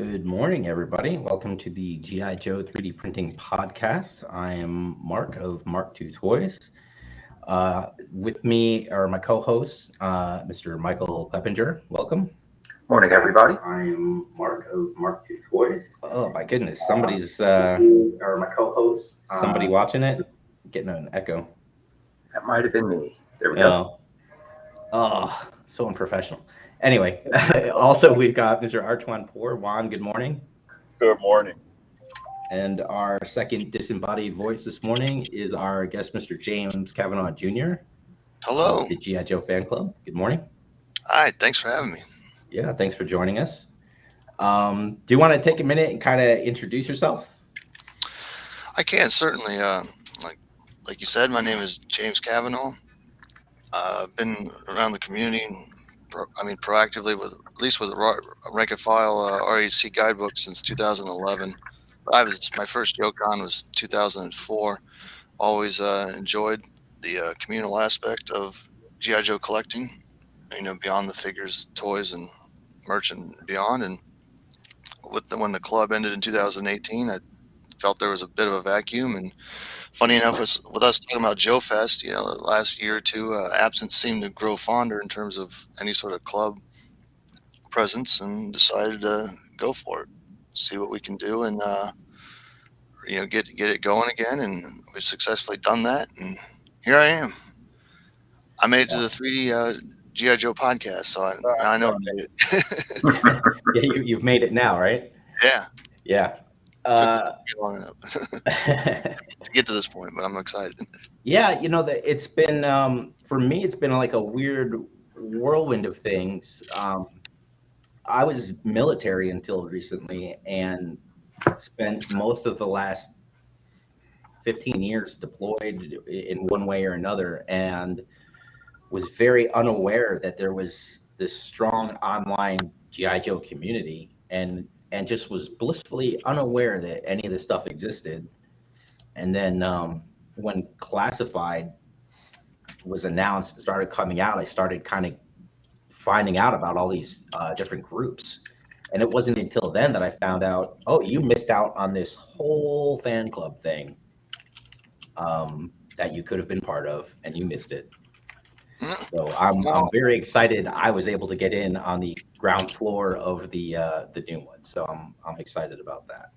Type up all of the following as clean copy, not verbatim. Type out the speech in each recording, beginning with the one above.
Good morning, everybody. Welcome to the G.I. Joe 3D Printing Podcast. I am Mark of Mark II Toys. With me are my co-hosts, Mr. Michael Kleppinger. Welcome. Morning, everybody. I am Mark of Mark II Toys. Oh, my goodness. Somebody's, or my co-host. Somebody watching it? Getting an echo. That might have been me. There we go. Oh, so unprofessional. Anyway, also we've got Mr. Artwan Poor. Juan, good morning. Good morning. And our second disembodied voice this morning is our guest, Mr. James Kavanaugh Jr. Hello. The G.I. Joe fan club. Good morning. Hi, thanks for having me. Yeah, thanks for joining us. Do you want to take a minute and kind of introduce yourself? I can certainly. Like you said, my name is James Kavanaugh. I've been around the community, proactively with rank and file RHC guidebook since 2011. My first Joe-Con was 2004. Always enjoyed the communal aspect of G.I. Joe collecting, beyond the figures, toys, and merch and beyond. And when the club ended in 2018, I felt there was a bit of a vacuum. And funny enough, with us talking about Joefest, the last year or two, absence seemed to grow fonder in terms of any sort of club presence, and decided to go for it, see what we can do, and get it going again. And we've successfully done that, and here I am. I made it to the 3D G.I. Joe podcast, so I know I made it. Yeah, you've made it now, right? Yeah. Yeah. Took me long enough to get to this point, but I'm excited. Yeah, it's been for me, it's been like a weird whirlwind of things. I was military until recently, and spent most of the last 15 years deployed in one way or another, and was very unaware that there was this strong online G.I. Joe community, and just was blissfully unaware that any of this stuff existed. And then when Classified was announced and started coming out, I started kind of finding out about all these different groups. And it wasn't until then that I found out, oh, you missed out on this whole fan club thing that you could have been part of, and you missed it. So I'm very excited. I was able to get in on the ground floor of the new one. So I'm excited about that.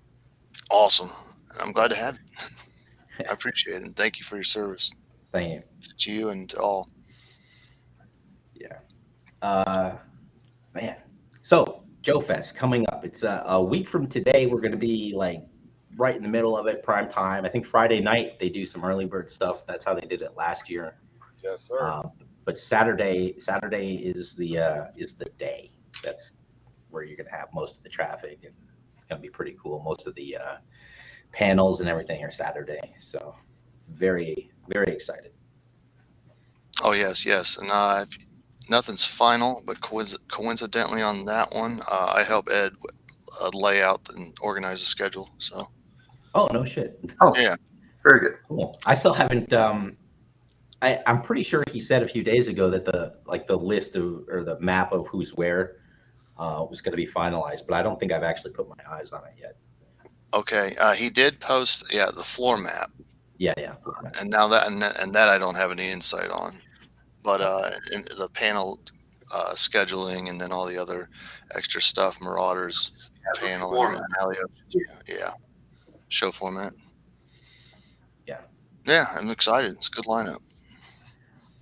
Awesome. I'm glad to have you. I appreciate it. And thank you for your service. Thank you. To you and to all. Yeah. Man. So Joefest coming up. It's a week from today. We're going to be like right in the middle of it, prime time. I think Friday night they do some early bird stuff. That's how they did it last year. Yes, sir. But Saturday is the day. That's where you're going to have most of the traffic, and it's going to be pretty cool. Most of the panels and everything are Saturday, so very, very excited. Oh yes. And nothing's final, but coincidentally on that one, I help Ed lay out and organize the schedule. So. Oh, no shit. Oh Yeah. Very good. Cool. I still haven't. I'm pretty sure he said a few days ago that the list of, or the map of who's where was going to be finalized, but I don't think I've actually put my eyes on it yet. Okay. He did post, the floor map. Yeah. And now that I don't have any insight on, but in the panel scheduling, and then all the other extra stuff, Marauders panel, and show format. Yeah, I'm excited. It's a good lineup.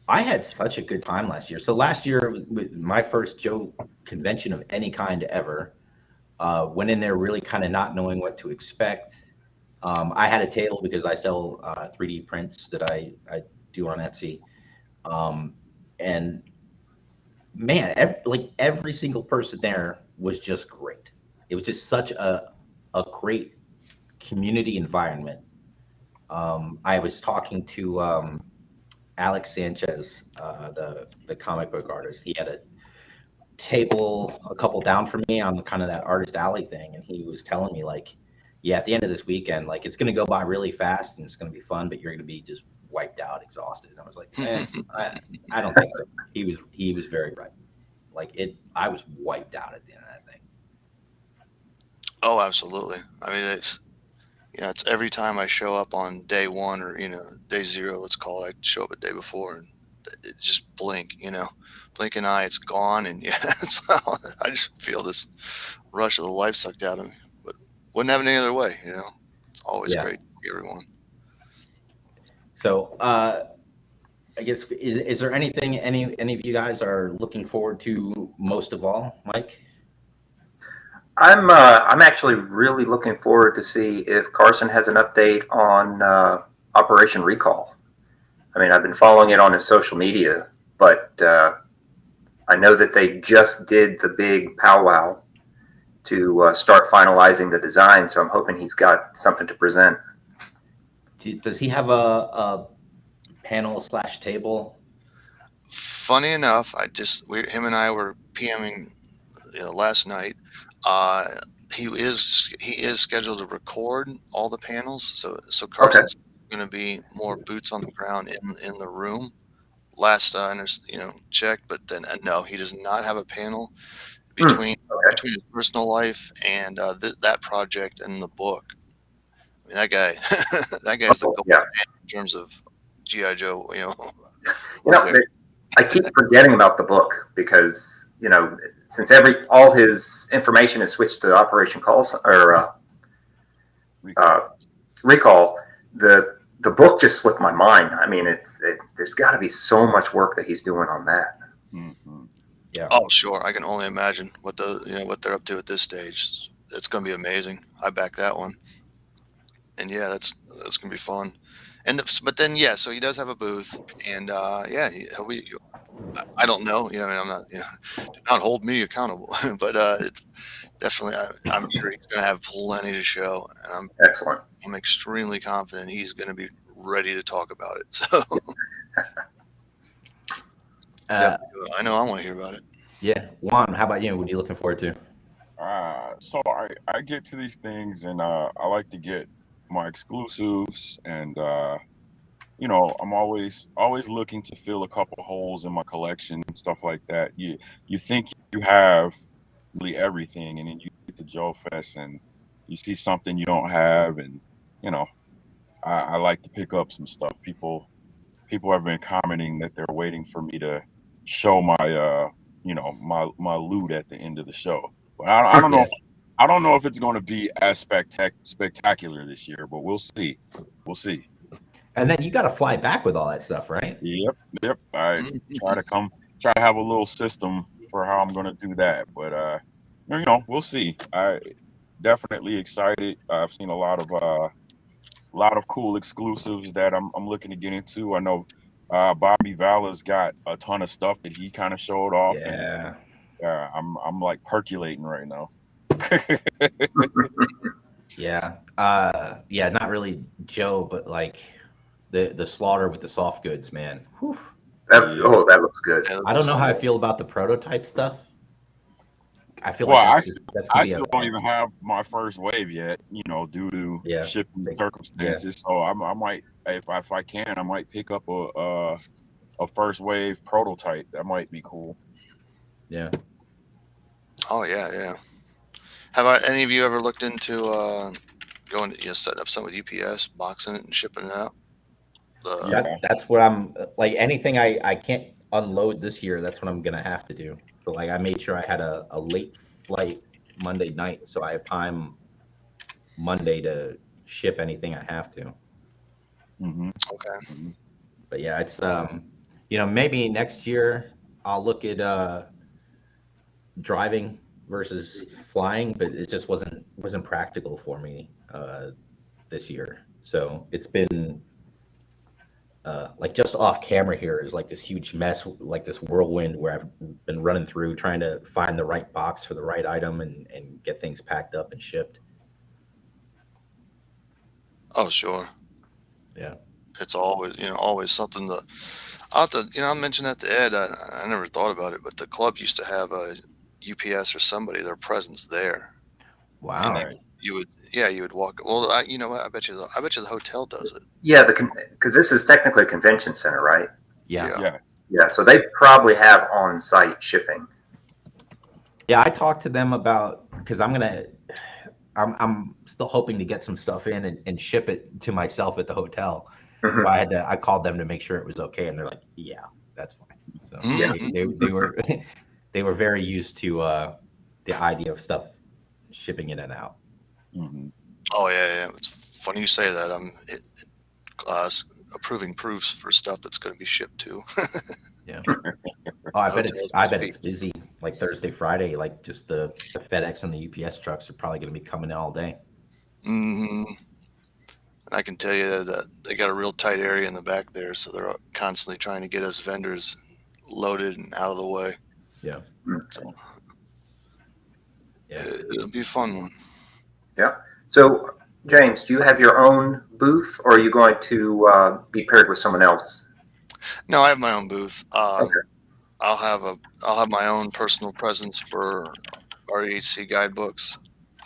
I had such a good time last year. So last year was my first Joe convention of any kind ever. Went in there really kind of not knowing what to expect. I had a table because I sell 3D prints that I do on Etsy. And man, every single person there was just great. It was just such a great community environment. I was talking to Alex Sanchez, the comic book artist. He had a table a couple down from me on kind of that artist alley thing, and he was telling me like, yeah, at the end of this weekend, like it's going to go by really fast and it's going to be fun, but you're going to be just wiped out, exhausted. And I was like, I don't think so. He was very right. Like I was wiped out at the end of that thing. Oh, absolutely. I mean, it's every time I show up on day one or, day zero, let's call it, I show up a day before and it just blink an eye, it's gone. And yeah, I just feel this rush of the life sucked out of me, but wouldn't have it any other way. It's always Yeah. great to see everyone. So, I guess is there anything any of you guys are looking forward to most of all, Mike? I'm actually really looking forward to see if Carson has an update on Operation Recall. I mean, I've been following it on his social media, but I know that they just did the big powwow to start finalizing the design. So I'm hoping he's got something to present. Does he have a panel / table? Funny enough, him and I were PMing, last night. He is scheduled to record all the panels, so Carson's going to be more boots on the ground in the room. Last checked, but then no, he does not have a panel between his personal life and that project and the book. I mean, that guy, that guy's the gold man in terms of GI Joe. I keep forgetting about the book because since all his information is switched to Operation Recall, the book just slipped my mind. I mean, there's got to be so much work that he's doing on that. Mm-hmm. Yeah. Oh, sure. I can only imagine what what they're up to at this stage. It's going to be amazing. I back that one. And yeah, that's going to be fun. But then so he does have a booth, and he'll be. I don't know. I'm not. Do not hold me accountable. But it's definitely. I'm sure he's going to have plenty to show, and Excellent. I'm extremely confident he's going to be ready to talk about it. So. I know I want to hear about it. Yeah. Juan, how about you? What are you looking forward to? So I get to these things and I like to get my exclusives and I'm always looking to fill a couple holes in my collection and stuff like that. You think you have really everything, and then you get to Joefest and you see something you don't have, and I like to pick up some stuff. People have been commenting that they're waiting for me to show my my loot at the end of the show. But I don't know. I don't know if it's going to be as spectacular this year, but we'll see. We'll see. And then you got to fly back with all that stuff, right? Yep. I try to have a little system for how I'm going to do that, but we'll see. I definitely excited. I've seen a lot of cool exclusives that I'm looking to get into. I know Bobby Vala's got a ton of stuff that he kind of showed off. Yeah. And I'm like percolating right now. Yeah. Not really Joe, but like the slaughter with the soft goods, man. Whew. That looks good. I don't know how I feel about the prototype stuff. I feel I still don't even have my first wave yet, due to shipping circumstances. Yeah. So I might, if I can, I might pick up a first wave prototype. That might be cool. Yeah. Oh yeah. Have any of you ever looked into going to setting up something with UPS, boxing it and shipping it out? That's what I'm like. Anything I can't unload this year, that's what I'm gonna have to do. So like I made sure I had a late flight Monday night, so I have time Monday to ship anything I have to. Mm-hmm. Okay. Mm-hmm. But yeah, it's maybe next year I'll look at driving versus flying, but it just wasn't practical for me this year. So it's been like just off camera here is like this huge mess, like this whirlwind where I've been running through trying to find the right box for the right item and get things packed up and shipped. Oh, sure. Yeah. It's always something to, I mentioned that to Ed. I never thought about it, but the club used to have a UPS or somebody, their presence there. Wow. You would walk. Well, I bet you the hotel does it. Yeah, because this is technically a convention center, right? Yeah. Yeah. So they probably have on-site shipping. Yeah, I talked to them about because I'm still hoping to get some stuff in and ship it to myself at the hotel. So Mhm. I called them to make sure it was okay, and they're like, yeah, that's fine. So Yeah. they were they were very used to the idea of stuff shipping in and out. Hmm. Oh yeah, yeah. It's funny you say that. Uh, approving proofs for stuff that's going to be shipped to Yeah. Oh, I bet hotels. it's busy like Thursday, Friday. Like just the FedEx and the UPS trucks are probably going to be coming in all day. Hmm. And I can tell you that they got a real tight area in the back there, so they're constantly trying to get us vendors loaded and out of the way. Yeah. So Yeah. it'll be a fun one. Yeah. So, James, do you have your own booth, or are you going to be paired with someone else? No, I have my own booth. Okay. I'll have my own personal presence for REHC guidebooks.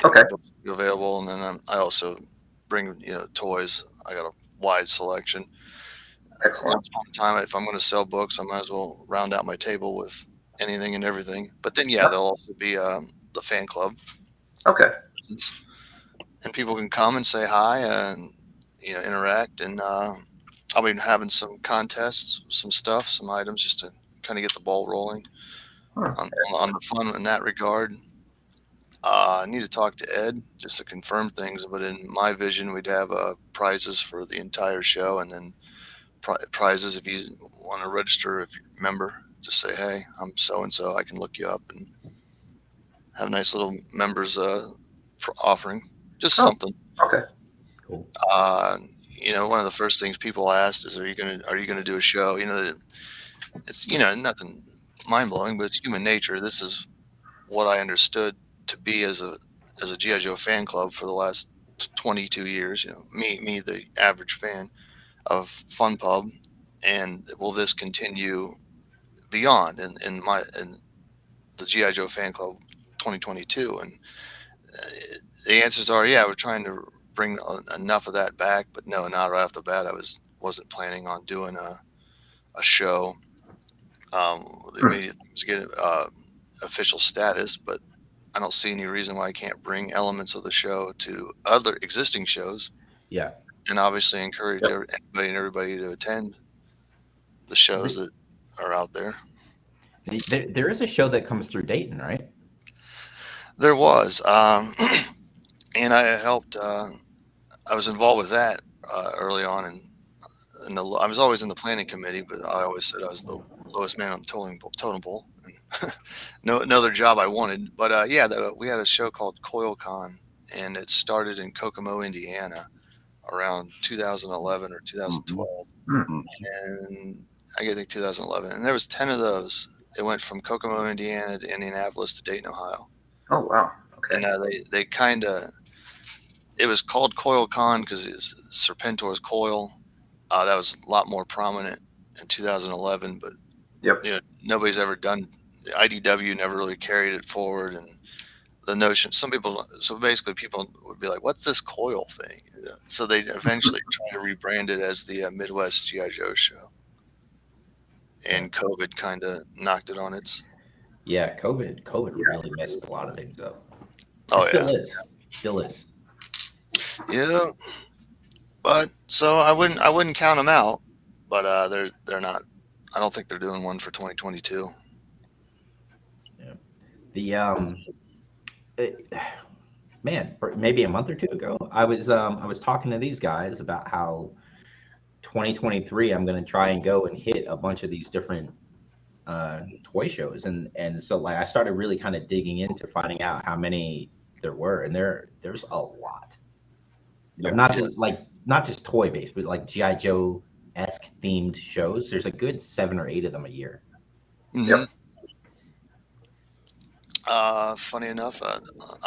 Okay. The books will be available, and then I also bring toys. I got a wide selection. Excellent. Once upon a time, if I'm going to sell books, I might as well round out my table with anything and everything. But then, yeah, Yeah. there'll also be the fan club, Okay. and people can come and say hi and interact. And I'll be having some contests, some stuff, some items, just to kind of get the ball rolling Hmm. on the fun in that regard. I need to talk to Ed just to confirm things, but in my vision, we'd have prizes for the entire show, and then prizes if you want to register, if you're a member, just say, hey, I'm so and so. I can look you up and have a nice little members offering, just Oh. something. Okay. Cool. One of the first things people asked is, are you gonna do a show? It's nothing mind blowing, but it's human nature. This is what I understood to be as a GI Joe fan club for the last 22 years. Me, the average fan of Fun Pub, and will this continue beyond in the GI Joe fan club 2022? And the answers are, yeah, we're trying to bring enough of that back, but no, not right off the bat. I wasn't planning on doing a show. The immediate thing was getting official status, but I don't see any reason why I can't bring elements of the show to other existing shows, Yeah. and obviously encourage Yep. anybody and everybody to attend the shows that are out there. There is a show that comes through Dayton, right? There was, and I helped. I was involved with that early on, and I was always in the planning committee, but I always said I was the lowest man on the totem pole. And no other job I wanted, but yeah, we had a show called CoilCon, and it started in Kokomo, Indiana, around 2011 or 2012, Hmm. and I think 2011, and there was 10 of those. It went from Kokomo, Indiana to Indianapolis to Dayton, Ohio. Oh, wow. Okay. And they kind of, it was called CoilCon because it's Serpentor's coil. That was a lot more prominent in 2011, but Yep. nobody's ever done. The IDW never really carried it forward, and the notion. So basically, people would be like, "What's this coil thing?" So they eventually tried to rebrand it as the Midwest GI Joe show, and COVID kind of knocked it on its. Yeah. COVID really messed a lot of things up. Oh It still is. yeah. But so I wouldn't count them out, but they're not. I don't think they're doing one for 2022. Yeah. The man, maybe a month or two ago, I was talking to these guys about how 2023 I'm going to try and go and hit a bunch of these different toy shows, and so like I started really kind of digging into finding out how many there were, and there's a lot. Yeah. Not just toy based, but like GI Joe-esque themed shows. There's a good 7 or 8 of them a year. Mm-hmm. Yep. Funny enough,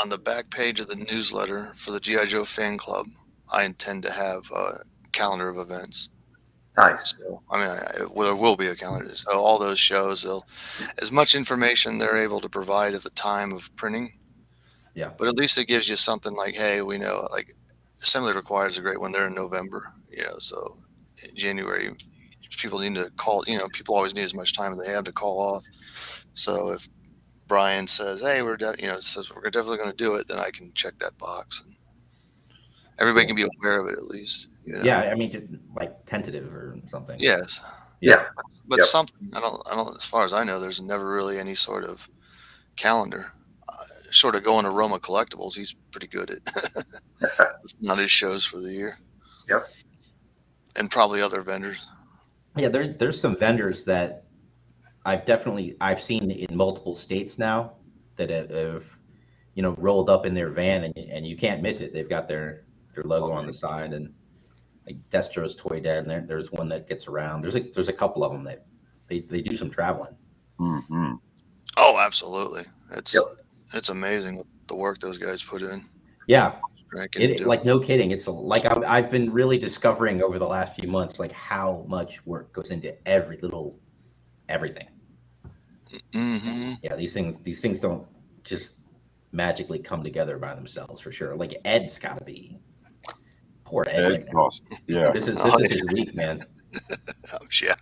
on the back page of the newsletter for the GI Joe fan club, I intend to have a calendar of events. Nice. So, I mean, there will be a calendar. So all those shows, as much information they're able to provide at the time of printing. Yeah. But at least it gives you something like, hey, we know, like Assembly requires a great one. They're in November, so in January, people need to call. People always need as much time as they have to call off. So if Brian says, "Hey, says we're definitely going to do it," then I can check that box, and everybody can be aware of it at least. Yeah, I mean, just like tentative or something. Yes. Yeah. But Yep. something. I don't. As far as I know, there's never really any sort of calendar. Short of going to Roma Collectibles, he's pretty good at not his shows for the year. Yep. And probably other vendors. Yeah, there's some vendors that I've seen in multiple states now that have rolled up in their van and you can't miss it. They've got their logo on the side, and like Destro's Toy Den. There's one that gets around. There's a couple of them that they do some traveling. Mm-hmm. Oh, absolutely. It's amazing the work those guys put in. Yeah, like no kidding. It's like I've been really discovering over the last few months like how much work goes into everything. Mm-hmm. Yeah, these things don't just magically come together by themselves for sure. Like Ed's got to be poor Ed. Right now. Yeah, this is his week, man. Oh yeah.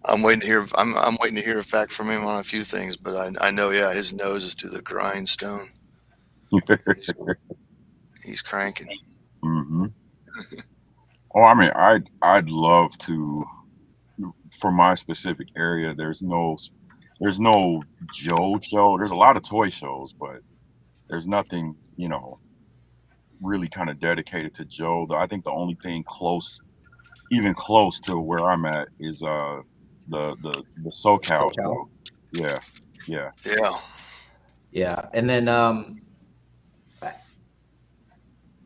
I'm waiting to hear. I'm waiting to hear back from him on a few things, but I know, yeah, his nose is to the grindstone. He's cranking. Mm-hmm. Oh, I mean, I'd love to. For my specific area, there's no Joe show. There's a lot of toy shows, but there's nothing, really kind of dedicated to Joe. I think the only thing even close to where I'm at is the SoCal show. Yeah. And then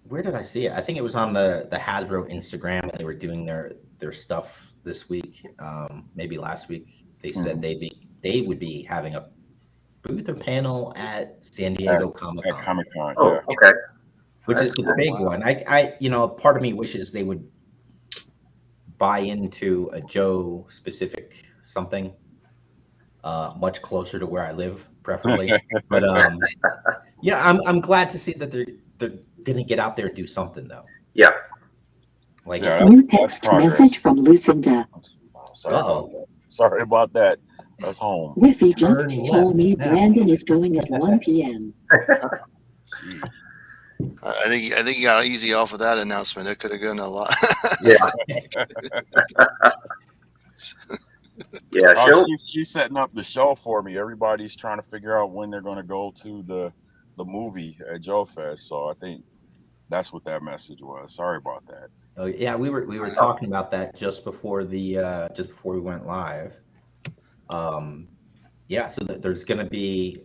where did I see it? I think it was on the Hasbro Instagram. They were doing their stuff this week. Maybe last week. They said they would be having a booth or panel at San Diego Comic-Con. At Comic-Con, Oh, okay. Which is the big one. I part of me wishes they would buy into a Joe specific something much closer to where I live, preferably. But I'm glad to see that they're gonna get out there and do something though. Yeah. Like new text message from Lucinda. Sorry about that. That's home. Wiffy just told me Brandon is going at 1 p.m. I think you got easy off with that announcement. It could have gone a lot. Yeah. Yeah. She's setting up the show for me. Everybody's trying to figure out when they're going to go to the movie at Joefest. So I think that's what that message was. Sorry about that. Oh yeah, we were talking about that just before we went live. Yeah, so there's going to be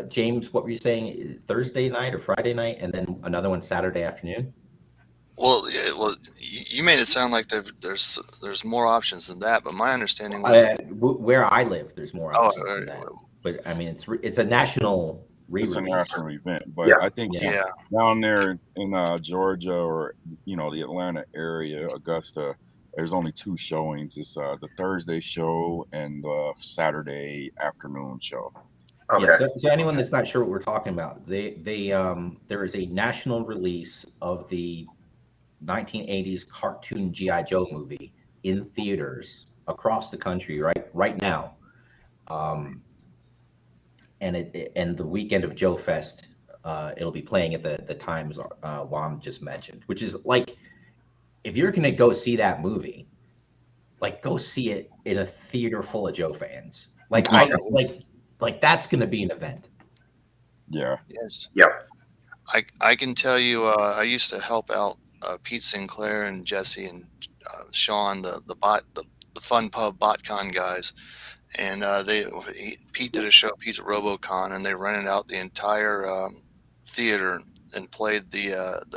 James, what were you saying? Thursday night or Friday night, and then another one Saturday afternoon. Well, you made it sound like there's more options than that, but my understanding was where I live, there's more options than that. But I mean, it's a national re-release. It's a national event, but I think down there in Georgia or the Atlanta area, Augusta, there's only 2 showings. It's the Thursday show and the Saturday afternoon show. Okay. Yeah, so anyone that's not sure what we're talking about, there is a national release of the 1980s cartoon G.I. Joe movie in theaters across the country right now. And the weekend of Joefest, it'll be playing at the times Juan just mentioned, which is like, if you're gonna go see that movie, like go see it in a theater full of Joe fans. Like like that's gonna be an event. Yeah. Yes. Yeah. I can tell you, I used to help out Pete Sinclair and Jesse and Sean, the Fun Pub BotCon guys, and Pete did a show, Pete's RoboCon, and they rented out the entire theater and played the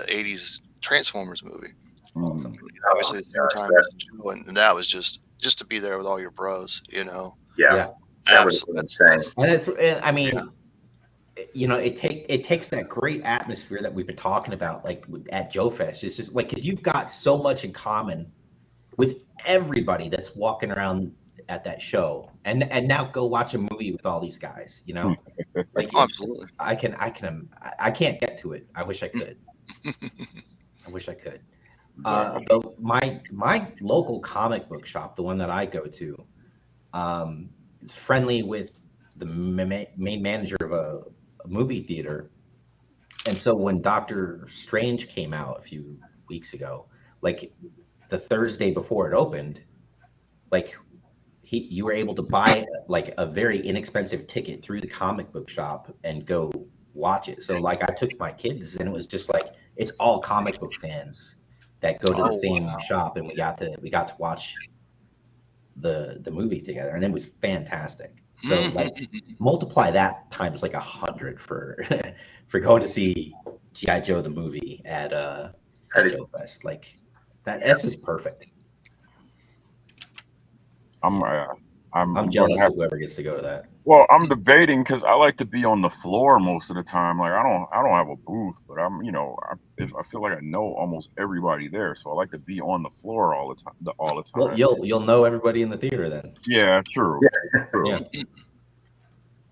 80s Transformers movie. Awesome. Obviously, at the same time as the show, and that was just to be there with all your bros, Yeah. That was insane. And I mean, it takes that great atmosphere that we've been talking about, like at Joefest. It's just like, 'cause you've got so much in common with everybody that's walking around at that show, and now go watch a movie with all these guys. Like absolutely. I can't get to it. I wish I could. I wish I could. My local comic book shop, the one that I go to, is friendly with the main manager of a movie theater. And so when Doctor Strange came out a few weeks ago, like the Thursday before it opened, like you were able to buy like a very inexpensive ticket through the comic book shop and go watch it. So like I took my kids and it was just like it's all comic book fans that go to the same shop, and we got to watch the movie together, and it was fantastic. So like multiply that times like 100 for for going to see G.I. Joe the movie at Joefest. Like that's just perfect. I'm jealous of whoever gets to go to that. Well, I'm debating because I like to be on the floor most of the time. Like I don't have a booth, but I'm I feel like I know almost everybody there, so I like to be on the floor all the time. Well, you'll know everybody in the theater then. Yeah, true. Yeah. True. Yeah.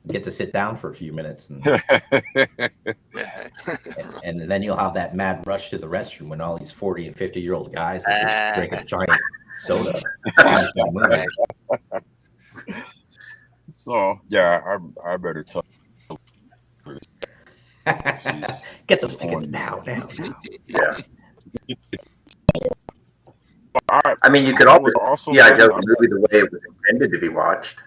Get to sit down for a few minutes, and then you'll have that mad rush to the restroom when all these 40 and 50-year-old guys drink a giant soda. So yeah, I better tell. Get those tickets now. Yeah. I mean, you could always G.I. Joe the movie the way it was intended to be watched.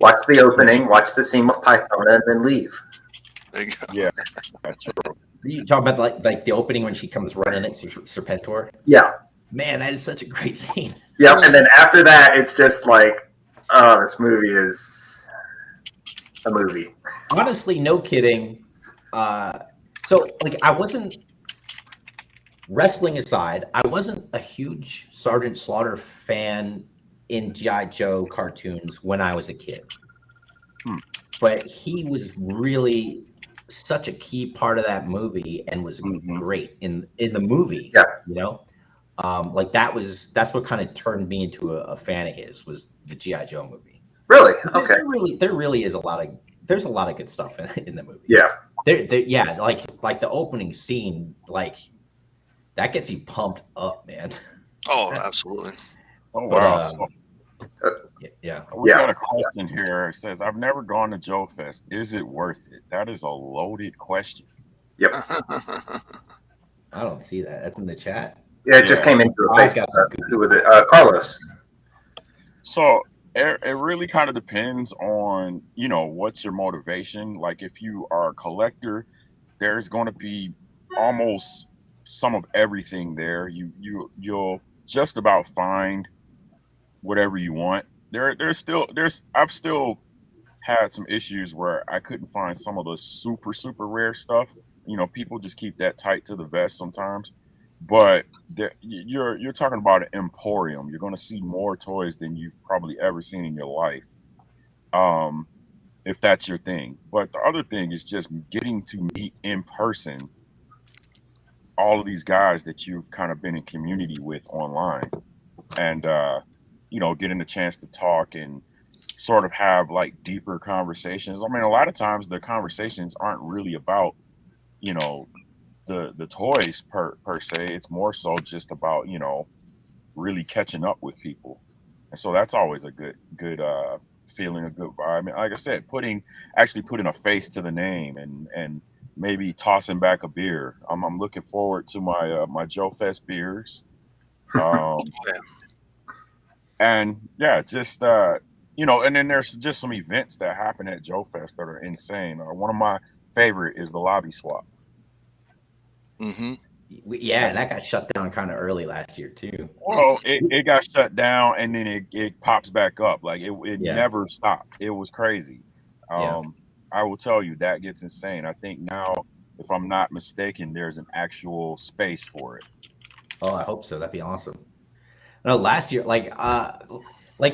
Watch the opening, watch the scene with Python, and then leave. There you go. Yeah, that's true. You talking about like the opening when she comes running at Serpentor? Yeah. Man, that is such a great scene. Yep, and then after that, it's just like, oh, this movie is a movie. Honestly, no kidding. So like I wasn't, wrestling aside, I wasn't a huge Sergeant Slaughter fan in G.I. Joe cartoons when I was a kid. But he was really such a key part of that movie and was great in the movie. Yeah. You know? Like that's what kind of turned me into a fan of his, was the G.I. Joe movie. Really? Okay. There really is a lot of good stuff in the movie. Yeah. Yeah, like the opening scene, like that gets you pumped up, man. Oh, absolutely. Oh wow. Yeah. We got a question here. It says, I've never gone to Joefest. Is it worth it? That is a loaded question. Yep. I don't see that. That's in the chat. Yeah, it just came into a Facebook. Who was it? Carlos. So it really kind of depends on, what's your motivation. Like if you are a collector, there's going to be almost some of everything there. You'll just about find whatever you want. I've still had some issues where I couldn't find some of the super rare stuff. People just keep that tight to the vest sometimes. But you're talking about an emporium. You're going to see more toys than you've probably ever seen in your life, if that's your thing. But the other thing is just getting to meet in person all of these guys that you've kind of been in community with online, and getting the chance to talk and sort of have like deeper conversations. I mean, a lot of times the conversations aren't really about the toys per se. It's more so just about really catching up with people, and so that's always a good feeling, a good vibe. I mean, like I said, putting a face to the name and maybe tossing back a beer. I'm looking forward to my my Joefest beers. And yeah, just and then there's just some events that happen at Joefest that are insane. One of my favorite is the lobby swap. Yeah, and that got shut down kind of early last year too. Well, it got shut down and then it pops back up. Like it never stopped. It was crazy. I will tell you, that gets insane. I think now, if I'm not mistaken, there's an actual space for it. Oh, I hope so. That'd be awesome. No, last year, like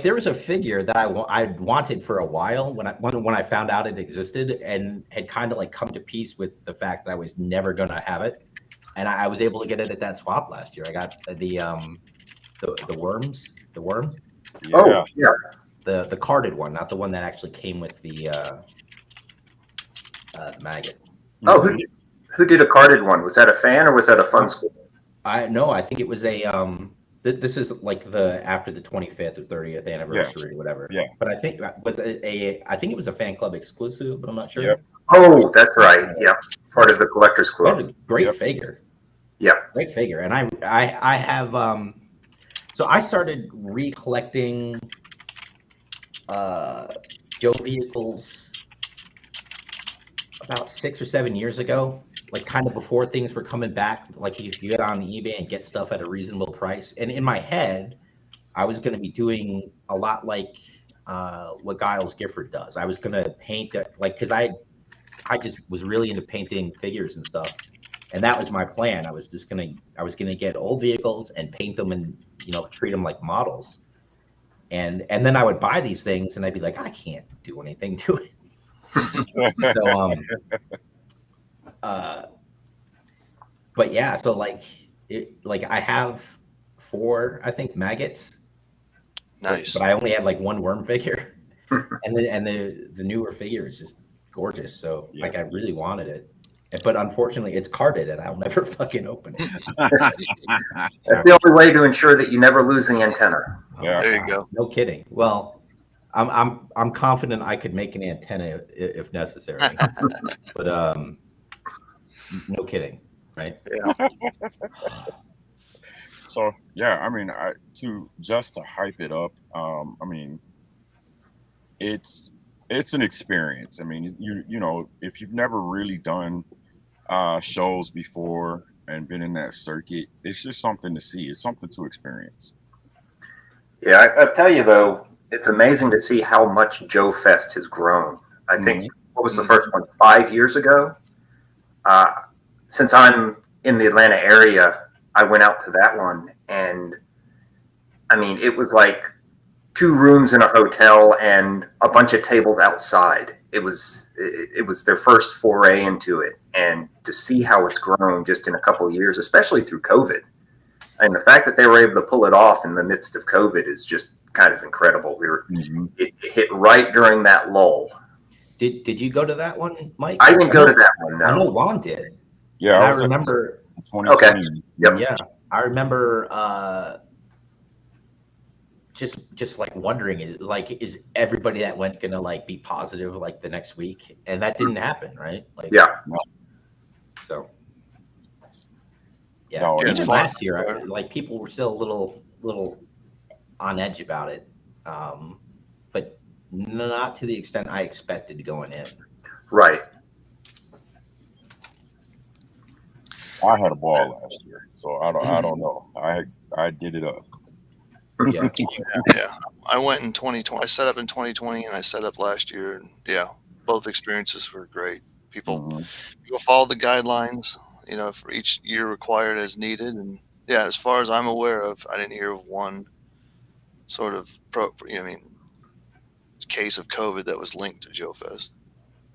there was a figure that I'd wanted for a while when I found out it existed, and had kind of like come to peace with the fact that I was never gonna have it, and I was able to get it at that swap last year. I got the worm. Yeah. Oh, yeah. The carded one, not the one that actually came with the maggot. Oh, who did a carded one? Was that a fan or was that a fun school? I think it was a This is like the after the 25th or 30th anniversary, or whatever. Yeah. But I think that was I think it was a fan club exclusive, but I'm not sure. Yep. Oh, that's right. Yeah, part of the collectors That was club. a great Yep. figure. Yeah. Great figure. And I have so I started recollecting Joe vehicles about 6 or 7 years ago, like kind of before things were coming back. Like you get on eBay and get stuff at a reasonable price. And in my head, I was going to be doing a lot like what Giles Gifford does. I was going to paint like because I just was really into painting figures and stuff, and that was my plan. I was gonna get old vehicles and paint them and treat them like models, and then I would buy these things and I'd be like, I can't do anything to it. So but yeah, so like I have 4, I think, maggots. Nice. But I only had like 1 worm figure, and the newer figure is just gorgeous. So like I really wanted it, but unfortunately it's carded and I'll never fucking open it. That's the only way to ensure that you never lose the antenna. Yeah. There you go. No kidding. Well, I'm confident I could make an antenna if necessary, but no kidding, right? Yeah. So yeah, I mean, just to hype it up, I mean, it's an experience. I mean, you know, if you've never really done shows before and been in that circuit, it's just something to see. It's something to experience. Yeah, I'll tell you though, it's amazing to see how much Joefest has grown. I think what was the first one, 5 years ago? Since I'm in the Atlanta area, I went out to that one, and I mean, it was like 2 rooms in a hotel and a bunch of tables outside. It was their first foray into it, and to see how it's grown just in a couple of years, especially through COVID, and the fact that they were able to pull it off in the midst of COVID is just kind of incredible. It hit right during that lull. Did you go to that one, Mike? I didn't go to that one. No. I know Juan did. Yeah, I remember. 2020. Okay. Yep. Yeah, I remember. Just like wondering, is everybody that went gonna like be positive like the next week? And that didn't happen, right? Like, Yeah. So. Yeah. No, Even last year, like people were still a little on edge about it, but not to the extent I expected going in. Right. I had a ball last year, so I don't know. I did it up. Yeah. Yeah. I went in 2020. I set up in 2020 and I set up last year. And yeah, both experiences were great. People follow the guidelines, you know, for each year required as needed. And yeah, as far as I'm aware of, I didn't hear of one sort of case of COVID that was linked to Joefest.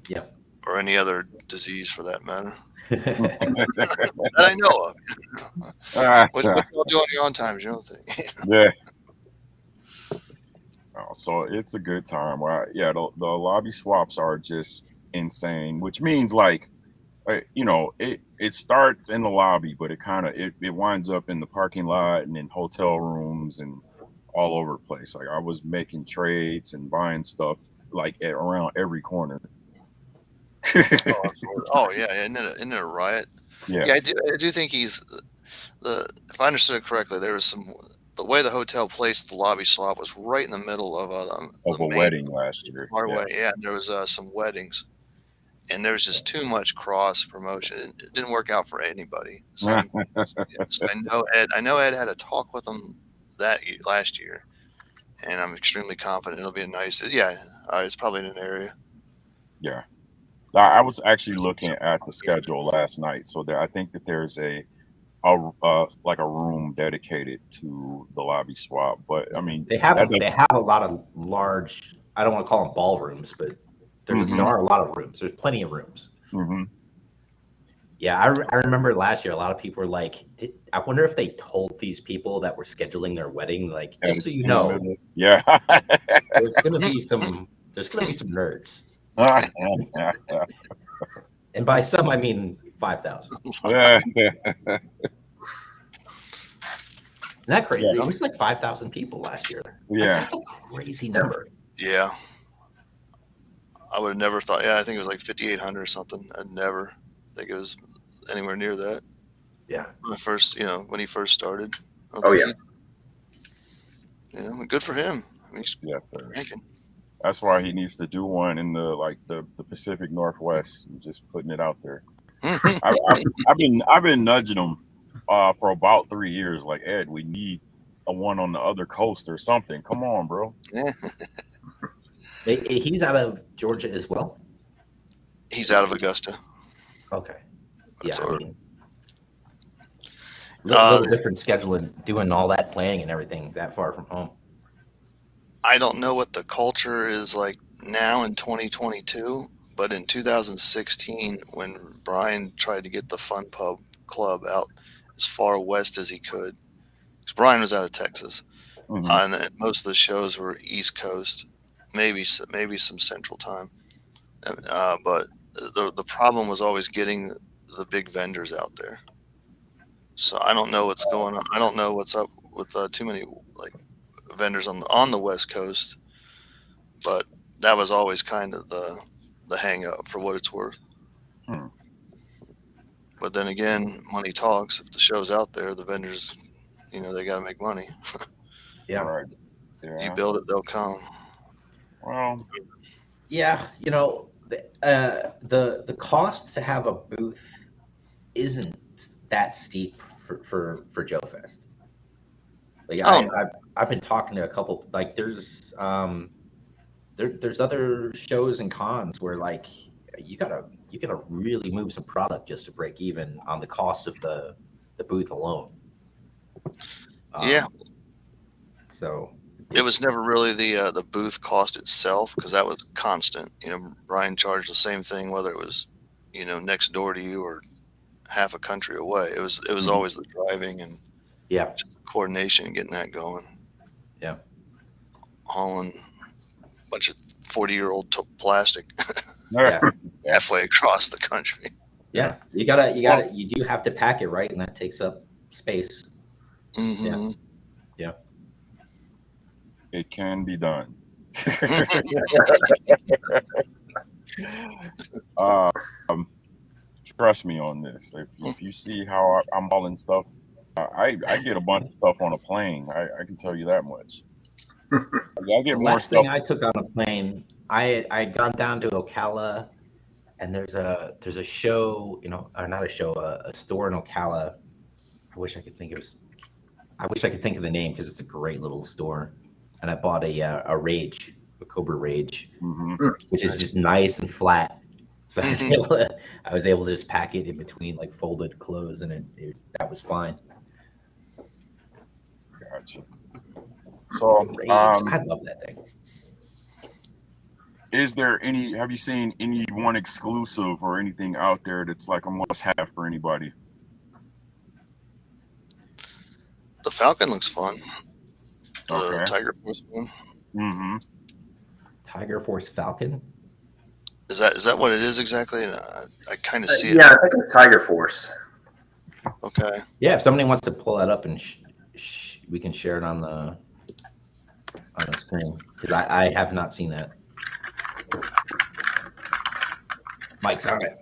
Yeah. Or any other disease for that matter. That I know of. What y'all do on your own times, you know the thing. Yeah. So it's a good time. Well, yeah, the lobby swaps are just insane, which means like, you know, it starts in the lobby, but it winds up in the parking lot and in hotel rooms and all over the place. Like I was making trades and buying stuff like around every corner. Oh yeah, isn't it a riot? Yeah, I do think he's if I understood it correctly, there was the way the hotel placed the lobby swap was right in the middle of a wedding last year. Yeah, and there was some weddings, and there was just too much cross promotion. It didn't work out for anybody. So, I know Ed had a talk with him last year, and I'm extremely confident it'll be a nice. Yeah, it's probably in an area. Yeah. I was actually looking at the schedule last night, so I think that there's a room dedicated to the lobby swap. But I mean, they have a lot of large. I don't want to call them ballrooms, but there are a lot of rooms. There's plenty of rooms. Mm-hmm. Yeah, I remember last year a lot of people were like, I wonder if they told these people that were scheduling their wedding, like, just so you know, yeah, there's gonna be some nerds. And by some, I mean 5,000. that crazy? Yeah. It was like 5,000 people last year. Yeah. That's a crazy number. Yeah. I would have never thought. Yeah, I think it was like 5,800 or something. I'd never think it was anywhere near that. Yeah. When he first started. Oh, yeah. Good for him. I mean, he's Yes, sir. ranking. That's why he needs to do one in the Pacific Northwest. Just putting it out there. I've been nudging him for about 3 years. Like, Ed, we need a one on the other coast or something. Come on, bro. He's out of Georgia as well. He's out of Augusta. Okay. That's Yeah. all I mean, little different scheduling, doing all that playing and everything that far from home. I don't know what the culture is like now in 2022, but in 2016, when Brian tried to get the Fun Pub Club out as far west as he could, because Brian was out of Texas, Mm-hmm. and most of the shows were East Coast, maybe some Central Time, but the problem was always getting the big vendors out there. So I don't know what's going on. I don't know what's up with too many like vendors on the West Coast, but that was always kind of the hang up for what it's worth. But then again, money talks. If the show's out there, the vendors, they got to make money. Yeah. Right. Yeah. You build it, they'll come. Well, Yeah. The cost to have a booth isn't that steep for Joefest. Like I've been talking to a couple, like there's other shows and cons where like you gotta really move some product just to break even on the cost of the booth alone. Yeah. So it was never really the booth cost itself, because that was constant. Brian charged the same thing whether it was next door to you or half a country away. It was always the driving and just coordination and getting that going. Yeah. Hauling a bunch of 40-year-old plastic Yeah. halfway across the country. Yeah. You do have to pack it right, and that takes up space. Mm-hmm. Yeah. it can be done. Trust me on this. If you see how I'm hauling stuff, I get a bunch of stuff on a plane. I can tell you that much. I get The more last stuff. thing I took on a plane, I'd gone down to Ocala, and there's a show, or not a show, a store in Ocala. I wish I could think of the name, because it's a great little store. And I bought a Rage, a Cobra Rage, which is just nice and flat. So I was able to just pack it in between like folded clothes, and that was fine. Gotcha. So, Rage, I love that thing. Have you seen any one exclusive or anything out there that's like a must-have for anybody? The Falcon looks fun. The Okay. Tiger Force one. Mm-hmm. Tiger Force Falcon. Is that what it is exactly? I kind of see it. Yeah, I think it's Tiger Force. Okay. Yeah, if somebody wants to pull that up and we can share it on the screen, because I have not seen that. Mike's on it.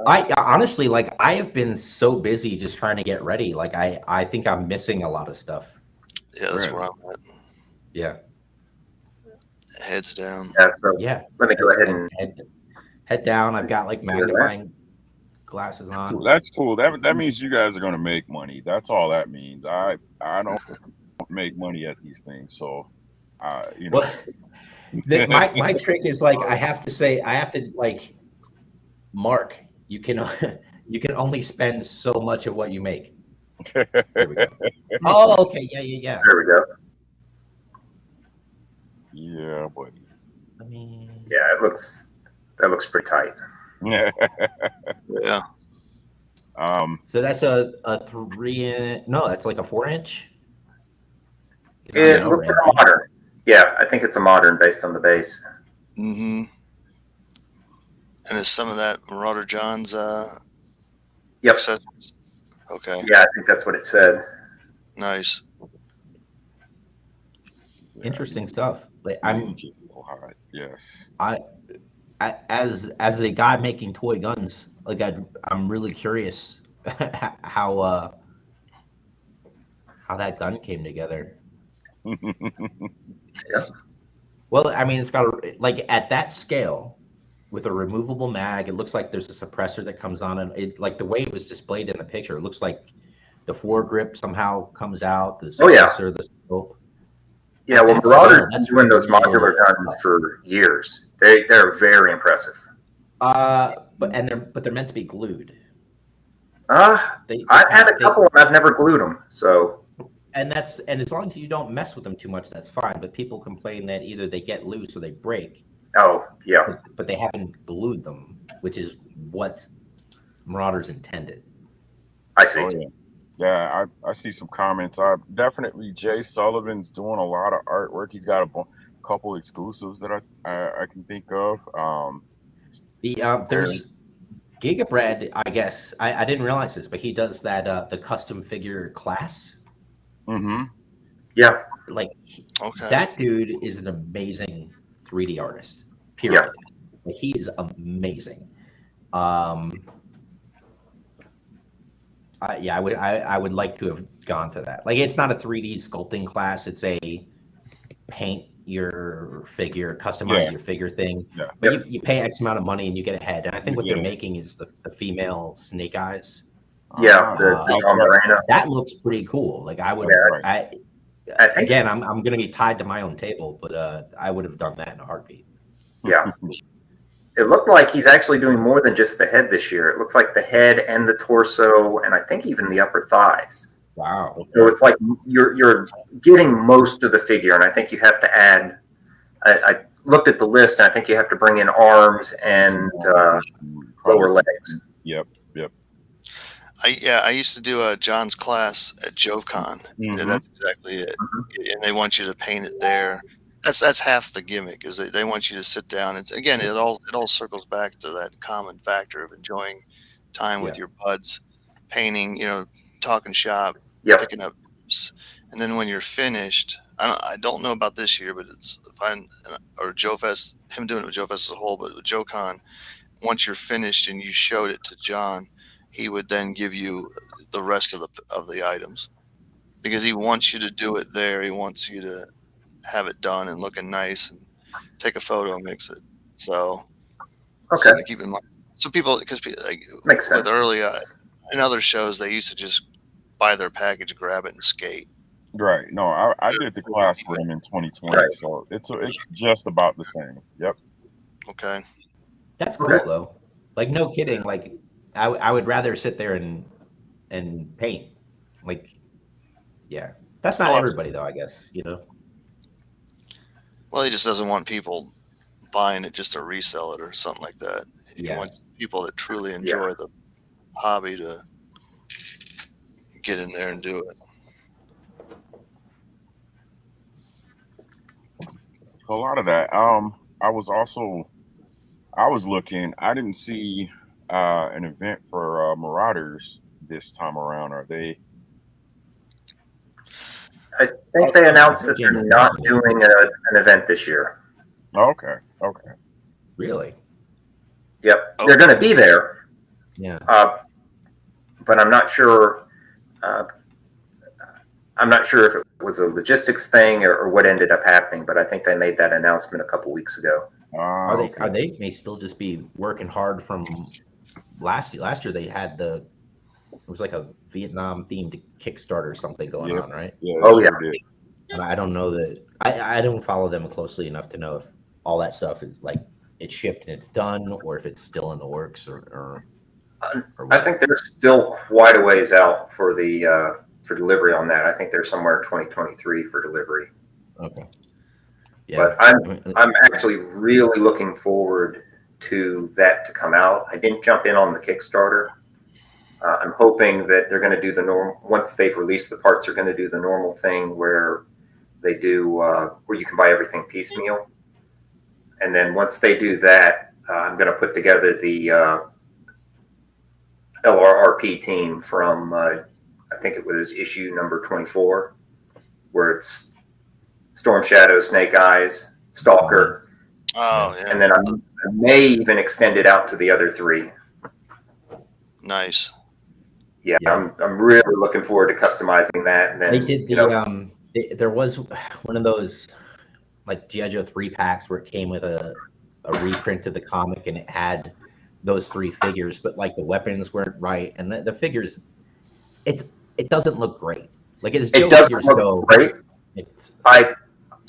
I honestly, like, I have been so busy just trying to get ready. Like, I think I'm missing a lot of stuff. Yeah, that's where I'm at. Yeah. Heads down. Yeah, so Yeah. let me go ahead and head down. I've got like magnifying glasses on. That's cool. That means you guys are gonna make money. That's all that means. I don't make money at these things, so Well, my trick is like I have to like, Mark, you can only spend so much of what you make. There we go. Oh, okay, yeah. there we go. Yeah, buddy. Yeah, that looks pretty tight. Yeah. Yeah. So that's a 3-inch. No, that's like a 4-inch. It looks like a modern. Yeah, I think it's a modern based on the base. Mm-hmm. And is some of that Marauder John's Yep. accessories? Okay, Yeah, I think that's what it said. nice. Interesting stuff. Like Music is so hot. Yes. I, as a guy making toy guns, like I'm really curious how that gun came together. Yeah. Well, I mean, it's got like at that scale with a removable mag. It looks like there's a suppressor that comes on, and it like the way it was displayed in the picture. It looks like the foregrip somehow comes out. The Oh, yeah. suppressor, the scope. Yeah, At well, that Marauder's scale, been that's doing those really modular guns for years. They're very impressive. but they're meant to be glued. They I've had a couple, and I've never glued them. So, and as long as you don't mess with them too much, that's fine. But people complain that either they get loose or they break. oh yeah, But they haven't glued them, which is what Marauders intended. I see. Oh, yeah. Yeah, I see some comments. Definitely Jay Sullivan's doing a lot of artwork. He's got a couple exclusives that I can think of. There's Gigabread, I guess. I didn't realize this, but he does that the custom figure class. Mm-hmm. Yeah. Like Okay. that dude is an amazing 3D artist. Period. Yeah. Like, he is amazing. I would like to have gone to that. Like, it's not a 3D sculpting class. It's a paint your figure, customize your figure thing. Yeah. But you pay X amount of money and you get a head. And I think what they're Yeah. making is the female Snake Eyes. Yeah, the Marina. That looks pretty cool. Like, I would, I think, again, I'm going to be tied to my own table, but I would have done that in a heartbeat. Yeah. It looked like he's actually doing more than just the head this year. It looks like the head and the torso, and I think even the upper thighs. Wow. So it's like you're getting most of the figure, and I think you have to add. I looked at the list, and I think you have to bring in arms and lower legs. Yep. I used to do John's class at JoveCon. Mhm. And that's exactly it. And they want you to paint it there. That's half the gimmick, is they want you to sit down. It's again, it all circles back to that common factor of enjoying time with your buds, painting, talking shop, picking up, and then when you're finished, I don't know about this year, but it's or Joefest, him doing it with Joefest as a whole, but with JoeCon, once you're finished and you showed it to John, he would then give you the rest of the items, because he wants you to do it there. He wants you to have it done and looking nice and take a photo and mix it. So, something to keep in mind. So people, because Makes sense. with early in other shows, they used to just buy their package, grab it, and skate. Right. No, I did the class with him in 2020, so it's just about the same. Yep. Okay. That's cool though. Like, no kidding. Like, I would rather sit there and paint. Like, yeah, that's not everybody though, I guess. Well, he just doesn't want people buying it just to resell it or something like that. He wants people that truly enjoy the hobby to get in there and do it. A lot of that. I was looking. I didn't see an event for Marauders this time around. Are they? I think they announced that they're not doing an event this year. Okay. Really? Yep. They're going to be there. Yeah. But I'm not sure. I'm not sure if it was a logistics thing or what ended up happening. But I think they made that announcement a couple weeks ago. They may still just be working hard from last year. Last year they had it was like a Vietnam themed Kickstarter or something going on, right? Yeah. And I don't know that I don't follow them closely enough to know if all that stuff is like it's shipped and it's done, or if it's still in the works, or I think they're still quite a ways out for the for delivery on that. I think they're somewhere in 2023 for delivery. Okay. Yeah. But I'm actually really looking forward to that to come out. I didn't jump in on the Kickstarter. I'm hoping that they're going to do the normal. Once they've released the parts, they're going to do the normal thing where they do where you can buy everything piecemeal. And then once they do that, I'm going to put together the LRRP team from I think it was issue number 24, where it's Storm Shadow, Snake Eyes, Stalker. Oh, yeah. And then I may even extend it out to the other 3. Nice. Yeah, Yeah. I'm really looking forward to customizing that. And then They did the there was one of those like G.I. Joe 3-packs where it came with a reprint of the comic and it had those 3 figures, but like the weapons weren't right and the figures, it doesn't look great. Like as Joe doesn't figures look go, great.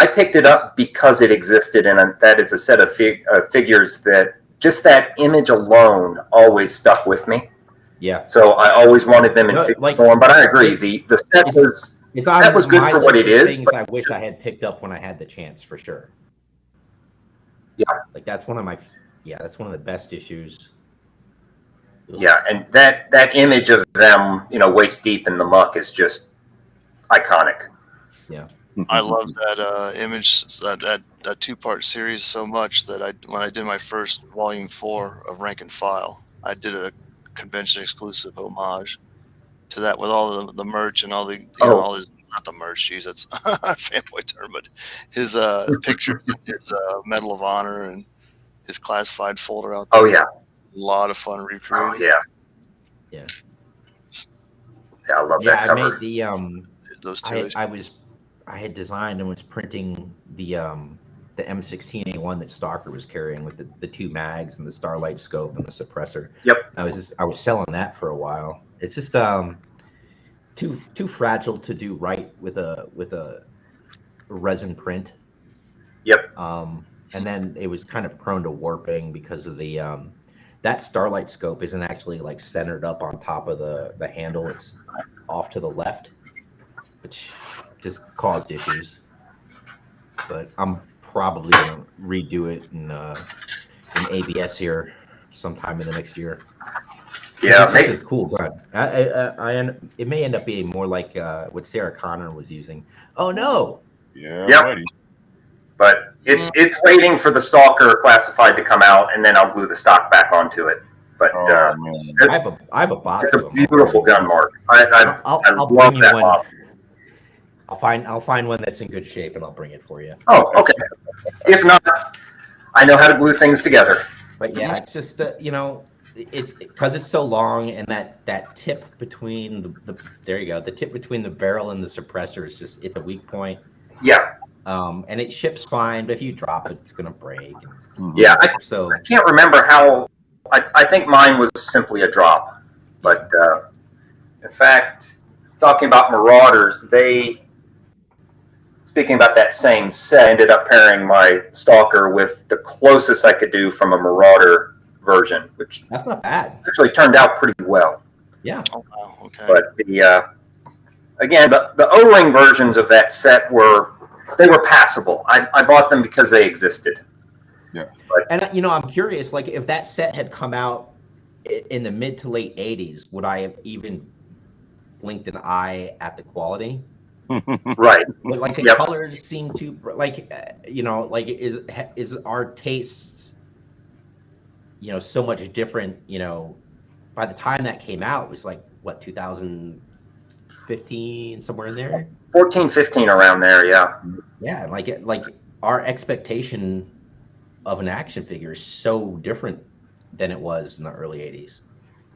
I picked it up because it existed, and that is a set of figures that just that image alone always stuck with me. Yeah. So I always wanted them in figure form, but I agree. The set was good for what it is. Things I wish I had picked up when I had the chance, for sure. Yeah. Like that's one of the best issues. Yeah, and that image of them, waist deep in the muck is just iconic. Yeah. I love that image, that 2-part series so much that when I did my first volume 4 of Rank and File, I did a convention exclusive homage to that with all the merch and all the all his, not the merch, geez, that's a fanboy term, but his pictures, his Medal of Honor and his classified folder out there. Oh yeah, a lot of fun recreating. Oh yeah. I love that cover. I made the those two. I had designed and was printing the M16A1 that Stalker was carrying with the 2 mags and the Starlight scope and the suppressor. Yep. I was selling that for a while. It's just too fragile to do right with a resin print. Yep. And then it was kind of prone to warping because of the that Starlight scope isn't actually like centered up on top of the handle. It's off to the left, which just caused issues. But I'm probably gonna redo it in ABS here sometime in the next year. Yeah, this is cool. God, it may end up being more like what Sarah Connor was using. Oh no! Yeah. Yep. Buddy. But it's waiting for the Stalker classified to come out, and then I'll glue the stock back onto it. But I have a box. It's a beautiful gun, Mark. I I'll love bring that you one. model. I'll find one that's in good shape and I'll bring it for you. Oh, okay. If not, I know how to glue things together. But yeah, it's just it's because it's so long and that tip between the tip between the barrel and the suppressor is it's a weak point. Yeah. And it ships fine, but if you drop it, it's gonna break. Yeah. I can't remember how. I think mine was simply a drop, but in fact, talking about Marauders, speaking about that same set, I ended up pairing my Stalker with the closest I could do from a Marauder version, which that's not bad. Actually turned out pretty well. Yeah. Oh wow. Okay. But the O-ring versions of that set were passable. I bought them because they existed. Yeah. And I'm curious, like if that set had come out in the mid to late 80s, would I have even blinked an eye at the quality? Right. But like the colors seem to is our tastes so much different. By the time that came out, it was like what 2015, somewhere in there. 14, 15, around there. Yeah. Yeah, like our expectation of an action figure is so different than it was in the early 80s.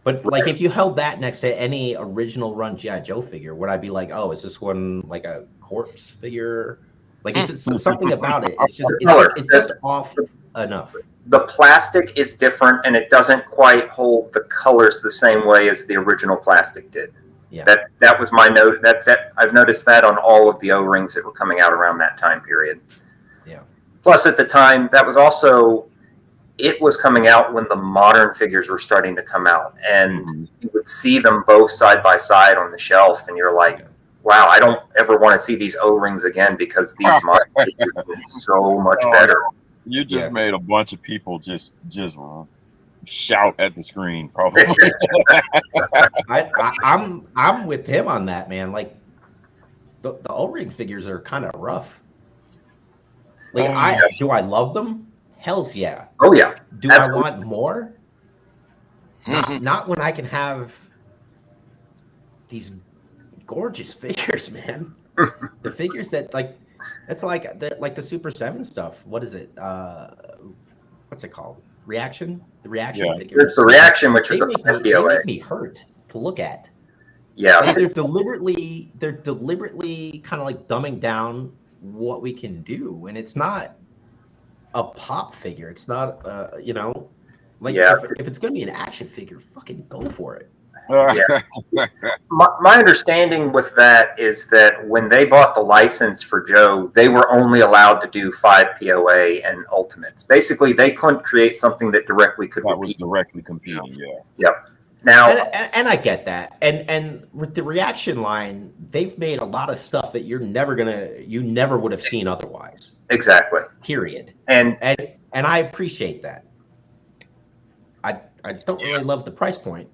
But like if you held that next to any original run G.I. Joe figure, would I be like, oh, is this one like a corpse figure? Like is it something about it? It's just off enough. The plastic is different and it doesn't quite hold the colors the same way as the original plastic did. Yeah. That was my note. That's it. I've noticed that on all of the O-rings that were coming out around that time period. Yeah. Plus, at the time, it was coming out when the modern figures were starting to come out, and you would see them both side by side on the shelf, and you're like, wow, I don't ever want to see these O-rings again because these modern figures are so much better. You just made a bunch of people just shout at the screen, probably. I'm with him on that, man. Like the O-ring figures are kind of rough. Like do I love them? Hell's yeah. Oh yeah. Do Absolutely. I want more? Not when I can have these gorgeous figures, man. The figures that that's like the Super 7 stuff. What is it? What's it called? Reaction? The reaction Yeah. figures. The reaction, which They was the make me, 5 they POA. make me hurt to look at. Yeah. Like they're deliberately kind of like dumbing down what we can do, and it's not a pop figure. It's not like Yeah. if it's gonna be an action figure, fucking go for it. My understanding with that is that when they bought the license for Joe, they were only allowed to do 5 POA and Ultimates. Basically, they couldn't create something that directly could That was compete. directly competing. Yeah. Yep. Now, And I get that. And with the reaction line, they've made a lot of stuff that you never would have seen otherwise. exactly. Period. And And I appreciate that. I don't really love the price point.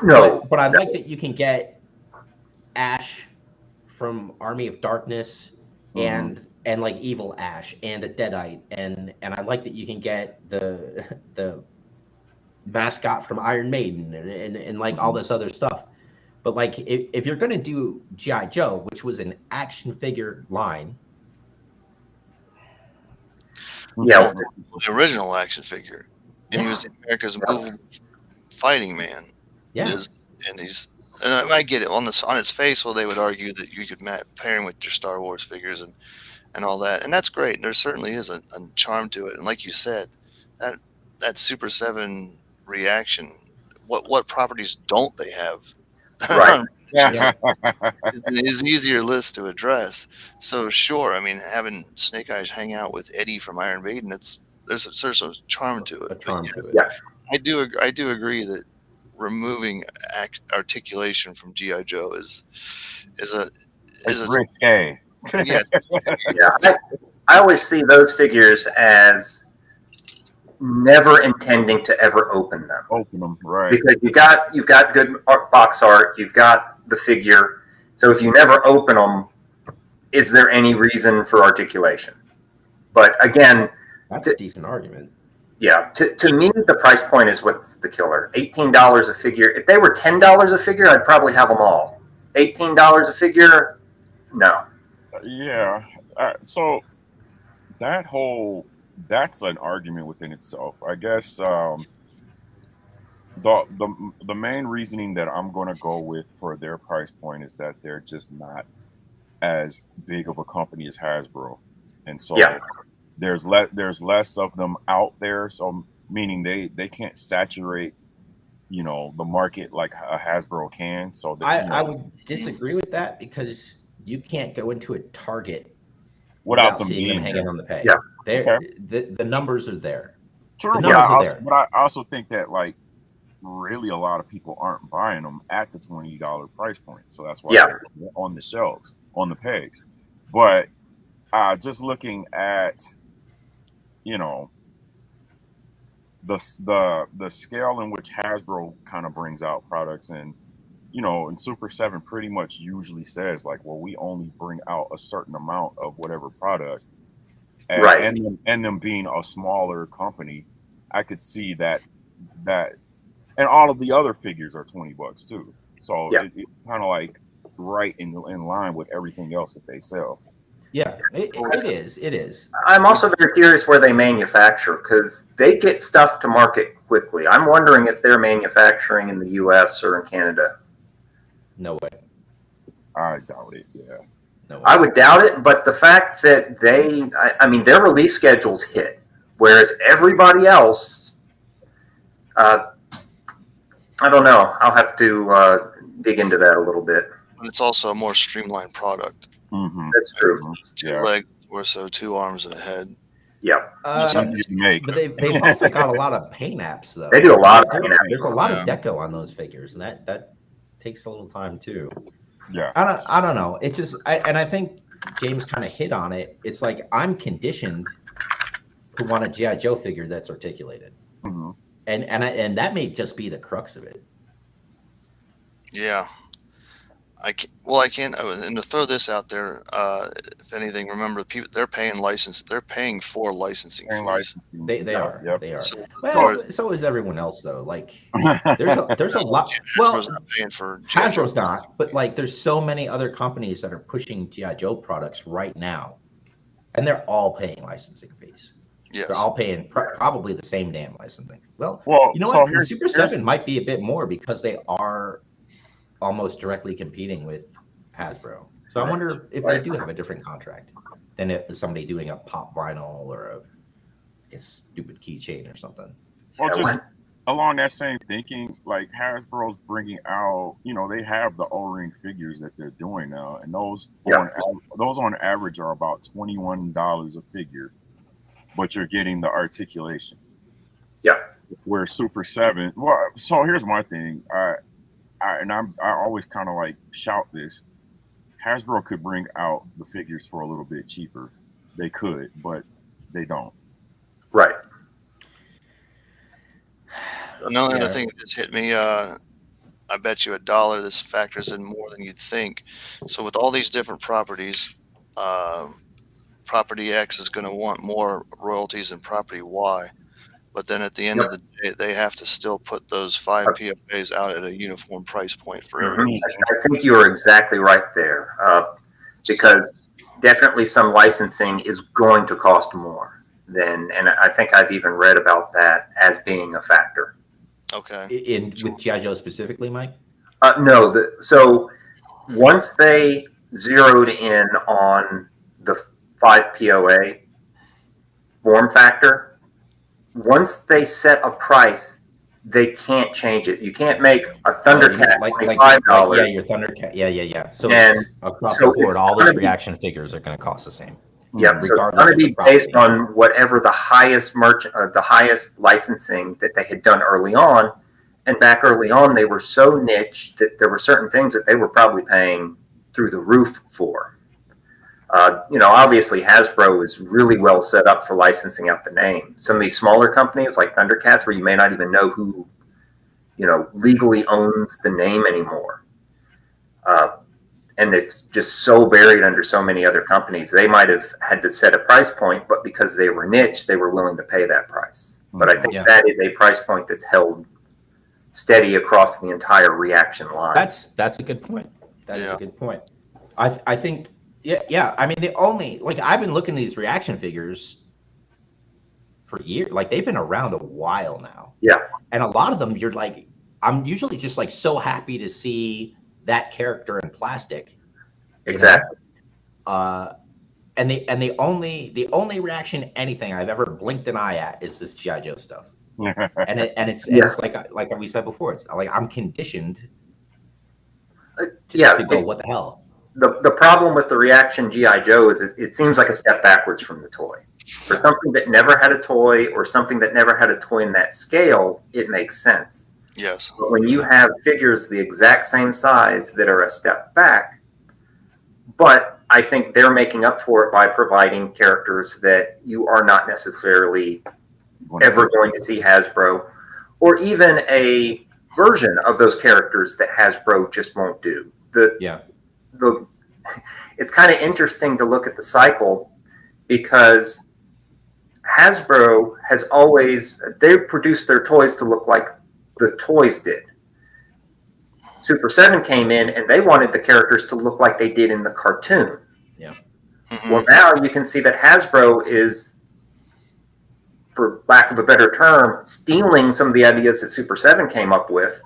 no, But I like that you can get Ash from Army of Darkness and like Evil Ash and a Deadite, and I like that you can get the mascot from Iron Maiden and like all this other stuff. But like if you're gonna do G.I. Joe, which was an action figure line, yeah, The original action figure, and he was America's movable fighting man. yeah, And I get it on its face. Well, they would argue that you could pair him with your Star Wars figures and all that, and that's great. There certainly is a charm to it, and like you said, that Super 7 reaction. What properties don't they have? right. Is an easier list to address. So sure, I mean, having Snake Eyes hang out with Eddie from Iron Maiden, there's a charm to it. a charm to it. Yeah. I do agree that removing articulation from GI Joe is a risque. yeah. Yeah. I always see those figures as never intending to ever open them. Open them, right? Because you've got good box art, you've got the figure. So if you never open them, is there any reason for articulation? But again, That's a decent argument. yeah, to me, the price point is what's the killer. $18 a figure. If they were $10 a figure, I'd probably have them all. $18 a figure, no. Yeah. So that's an argument within itself. I guess the main reasoning that I'm going to go with for their price point is that they're just not as big of a company as Hasbro, and so there's less of them out there. So meaning they can't saturate, the market like a Hasbro can. So I would disagree with that because you can't go into a Target without them seeing being them hanging there. on the peg. Yeah. The numbers are there. True, The but numbers are there. but I also think that like really a lot of people aren't buying them at the $20 price point, so that's why they're on the shelves, on the pegs. But just looking at the scale in which Hasbro kind of brings out products, and and Super 7 pretty much usually says like, well, we only bring out a certain amount of whatever product, and them being a smaller company, I could see that, and all of the other figures are $20 too. So it's kind of like right in line with everything else that they sell. Yeah, it is. It is. I'm also very curious where they manufacture, because they get stuff to market quickly. I'm wondering if they're manufacturing in the U.S. or in Canada. No way. I doubt it. Yeah. No way. I would doubt it, but the fact that their release schedules hit, whereas everybody else, I don't know. I'll have to dig into that a little bit. And it's also a more streamlined product. Mm-hmm. That's true. Two legs or so, 2 arms and a head. Yeah. But they've also got a lot of paint apps though. They do a lot of paint apps. There's a lot of deco on those figures, and that takes a little time too. Yeah. I don't know. It's just I think James kind of hit on it. It's like I'm conditioned to want a G.I. Joe figure that's articulated. Mm-hmm. And that may just be the crux of it. Yeah. I can't. And to throw this out there, if anything, remember, people they're paying for licensing Paying fees. licensing. They are. Yep. They are. So, Well, so is everyone else though. Like there's a lot. Hasbro's Well, not paying for G.I. Joe. Hasbro's not, but like there's so many other companies that are pushing GI Joe products right now, and they're all paying licensing fees. Yes. They're all paying probably the same damn licensing. Well, you know so what? The Super 7 might be a bit more because they are almost directly competing with Hasbro. So I wonder if they do have a different contract than if somebody doing a pop vinyl or a stupid keychain or something. Well, just along that same thinking, like Hasbro's bringing out, they have the O-ring figures that they're doing now, and those on average are about $21 a figure, but you're getting the articulation. Yeah. Where Super 7, well, so here's my thing. I always kind of like shout this. Hasbro could bring out the figures for a little bit cheaper. They could, but they don't. Right. Another thing that just hit me, I bet you $1 this factors in more than you'd think. So with all these different properties, property X is going to want more royalties than property Y. But then at the end of the day, they have to still put those 5 POAs out at a uniform price point for everyone. I think you are exactly right there, because definitely some licensing is going to cost more than, and I think I've even read about that as being a factor. Okay. With G.I. Joe specifically, Mike? No, so once they zeroed in on the 5 POA form factor, once they set a price, they can't change it. You can't make a Thundercat $25. Yeah, your Thundercat. Yeah. So across the board, all these reaction figures are going to cost the same. Yep. So it's going to be based on whatever the highest the highest licensing that they had done early on. And back early on, they were so niche that there were certain things that they were probably paying through the roof for. Obviously Hasbro is really well set up for licensing out the name. Some of these smaller companies like Thundercats, where you may not even know who, legally owns the name anymore. And it's just so buried under so many other companies. They might have had to set a price point, but because they were niche, they were willing to pay that price. But I think that is a price point that's held steady across the entire reaction line. That's a good point. That is a good point. I think. Yeah. I mean, I've been looking at these reaction figures for years. Like they've been around a while now. Yeah. And a lot of them, you're like, I'm usually just like so happy to see that character in plastic. Exactly. And the only reaction anything I've ever blinked an eye at is this G.I. Joe stuff. and it's like we said before, it's like I'm conditioned to go, what the hell? The problem with the reaction G.I. Joe is it seems like a step backwards from the toy. For something that never had a toy or something that never had a toy in that scale, it makes sense. Yes. But when you have figures the exact same size that are a step back, but I think they're making up for it by providing characters that you are not necessarily ever going to see Hasbro, or even a version of those characters that Hasbro just won't do. It's kind of interesting to look at the cycle, because Hasbro has they produced their toys to look like the toys did. Super 7 came in and they wanted the characters to look like they did in the cartoon. Yeah. Mm-hmm. Well, now you can see that Hasbro is, for lack of a better term, stealing some of the ideas that Super 7 came up with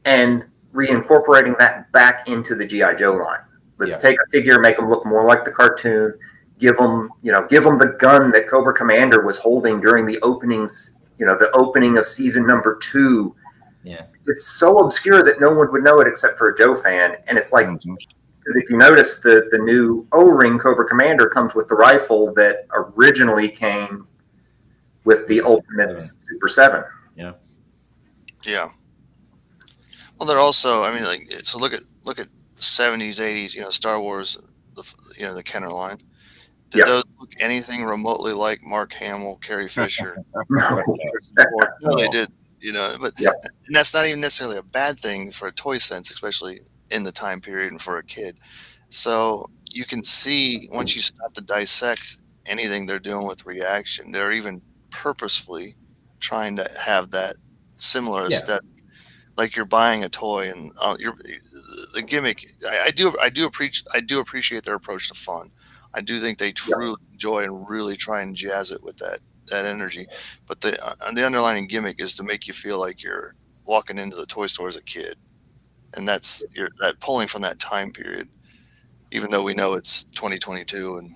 and reincorporating that back into the G.I. Joe line. Let's take a figure, make them look more like the cartoon, give them the gun that Cobra Commander was holding during the openings, the opening of season number 2. Yeah. It's so obscure that no one would know it except for a Joe fan. And it's like, because if you notice, the new O-ring Cobra Commander comes with the rifle that originally came with the Ultimate Super 7. Yeah. Yeah. Well, they're also, I mean, like, so look at 70s, 80s, Star Wars, the Kenner line. Did those look anything remotely like Mark Hamill, Carrie Fisher? No. No, they did, but and that's not even necessarily a bad thing for a toy sense, especially in the time period and for a kid. So you can see once you start to dissect anything they're doing with reaction, they're even purposefully trying to have that similar Yeah. aesthetic. Like you're buying a toy, and the gimmick. I do appreciate their approach to fun. I do think they truly enjoy and really try and jazz it with that energy. But the underlying gimmick is to make you feel like you're walking into the toy store as a kid, and that's that pulling from that time period. Even though we know it's 2022, and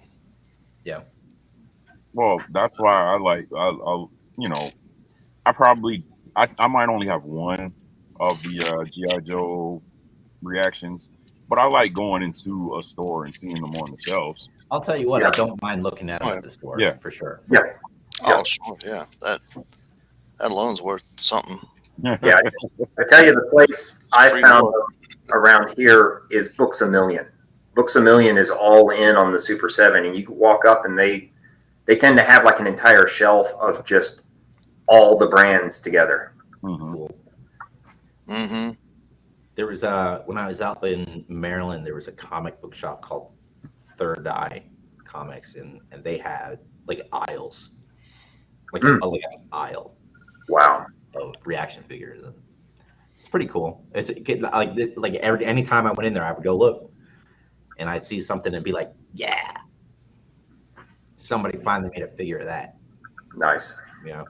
Yeah. Well, that's why I like, you know, I might only have one of the G.I. Joe reactions, but I like going into a store and seeing them on the shelves. I'll tell you what, I don't mind looking at them at the store. Yeah. For sure. Yeah. oh sure, yeah, that alone's worth something. Yeah, I tell you, the place I Free found will. around here is Books A Million. Books A Million is all in on the Super 7, and you can walk up and they tend to have like an entire shelf of just all the brands together. Mm-hmm. Cool. Mm-hmm. There was when I was out in Maryland, there was a comic book shop called Third Eye Comics, and they had like aisles, like an aisle Wow. of reaction figures. It's pretty cool. It's like anytime I went in there, I would go look, and I'd see something and be like, yeah, somebody finally made a figure of that. Nice. You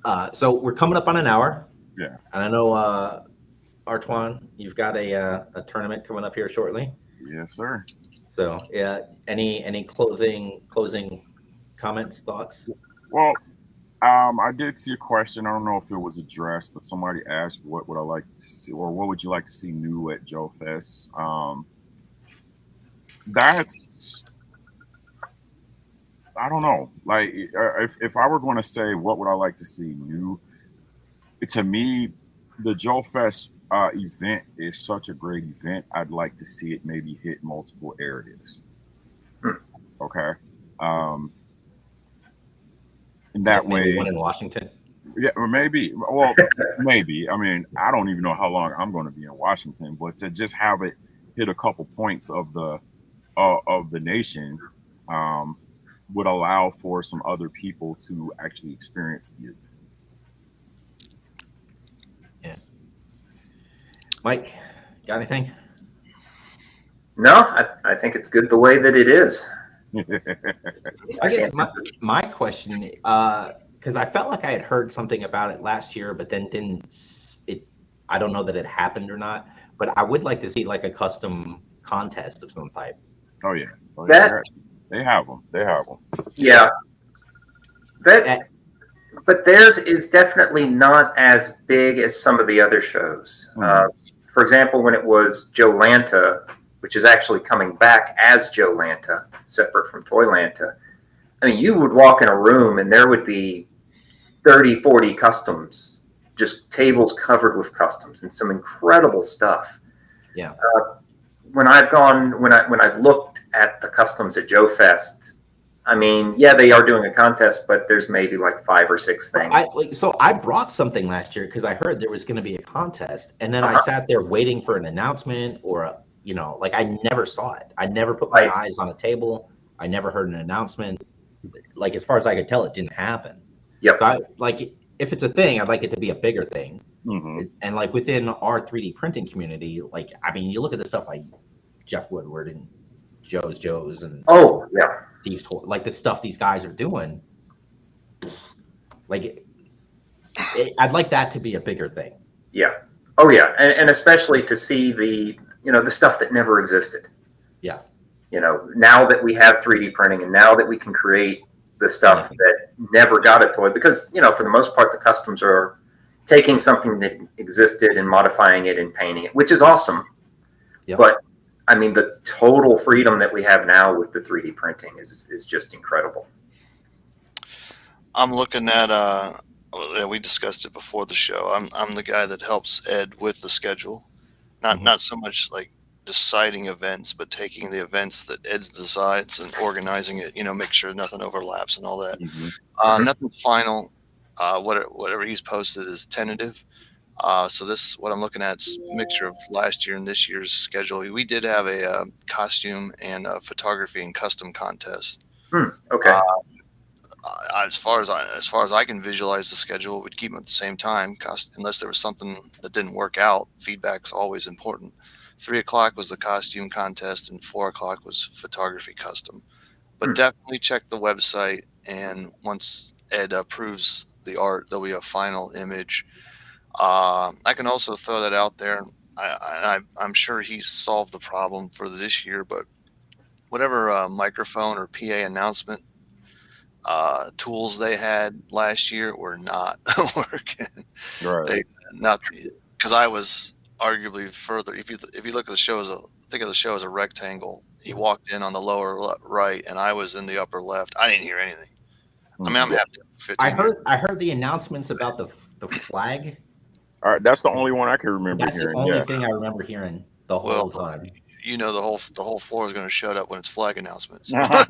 know. So we're coming up on an hour. Yeah. And I know, Artoine, you've got a tournament coming up here shortly. Yes, sir. So yeah, any closing comments, thoughts? Well, I did see a question. I don't know if it was addressed, but somebody asked, "What would I like to see, or what would you like to see new at Joefest?" That's, I don't know. Like, if I were going to say what would I like to see new, to me, the Joefest event is such a great event. I'd like to see it maybe hit multiple areas. Okay. And that Maybe way, one in Washington. yeah, or maybe. Well, maybe. I mean, I don't even know how long I'm going to be in Washington, but to just have it hit a couple points of the nation would allow for some other people to actually experience the event. Yeah. Mike, got anything? No, I think it's good the way that it is. I guess my question, because I felt like I had heard something about it last year, but then I don't know that it happened or not, but I would like to see like a custom contest of some type. Oh yeah. They have them. Yeah. But theirs is definitely not as big as some of the other shows. For example, when it was Joe Lanta, which is actually coming back as Joe Lanta, separate from Toy Lanta. I mean, you would walk in a room and there would be 30, 40 customs, just tables covered with customs and some incredible stuff. Yeah. When I've looked at the customs at Joefest, I mean, yeah, they are doing a contest, but there's maybe like 5 or 6 things. So I brought something last year because I heard there was going to be a contest, and then I sat there waiting for an announcement or like I never saw it. I never put my eyes on a table. I never heard an announcement. Like as far as I could tell, it didn't happen. Yep. So if it's a thing, I'd like it to be a bigger thing. Mm-hmm. And like within our 3D printing community, like I mean, you look at the stuff like Jeff Woodward and Joe's and Steve's Toy, like the stuff these guys are doing. Like I'd like that to be a bigger thing. Yeah. Oh yeah, and especially to see the stuff that never existed. Yeah. Now that we have 3D printing and now that we can create the stuff that never got a toy, because for the most part the customs are taking something that existed and modifying it and painting it, which is awesome. Yep. But I mean, the total freedom that we have now with the 3D printing is just incredible. I'm looking at we discussed it before the show. I'm the guy that helps Ed with the schedule, not so much like deciding events, but taking the events that Ed decides and organizing it. Make sure nothing overlaps and all that. Mm-hmm. Nothing final. Whatever he's posted is tentative. So this, what I'm looking at, is a mixture of last year and this year's schedule. We did have a costume and photography and custom contest. Okay. As far as I can visualize the schedule, we'd keep them at the same time, unless there was something that didn't work out. Feedback's always important. 3 o'clock was the costume contest, and 4 o'clock was photography custom. But definitely check the website, and once Ed approves the art, there'll be a final image. I can also throw that out there. I'm sure he's solved the problem for this year, but whatever microphone or PA announcement tools they had last year were not working. Right. They not because I was arguably further. If you look at the show think of the show as a rectangle. You walked in on the lower right, and I was in the upper left. I didn't hear anything. I mean, I'm happy. I heard the announcements about the flag. All right, that's the only one I can remember That's hearing. the only thing I remember hearing the whole time. You know, the whole floor is going to shut up when it's flag announcements. That's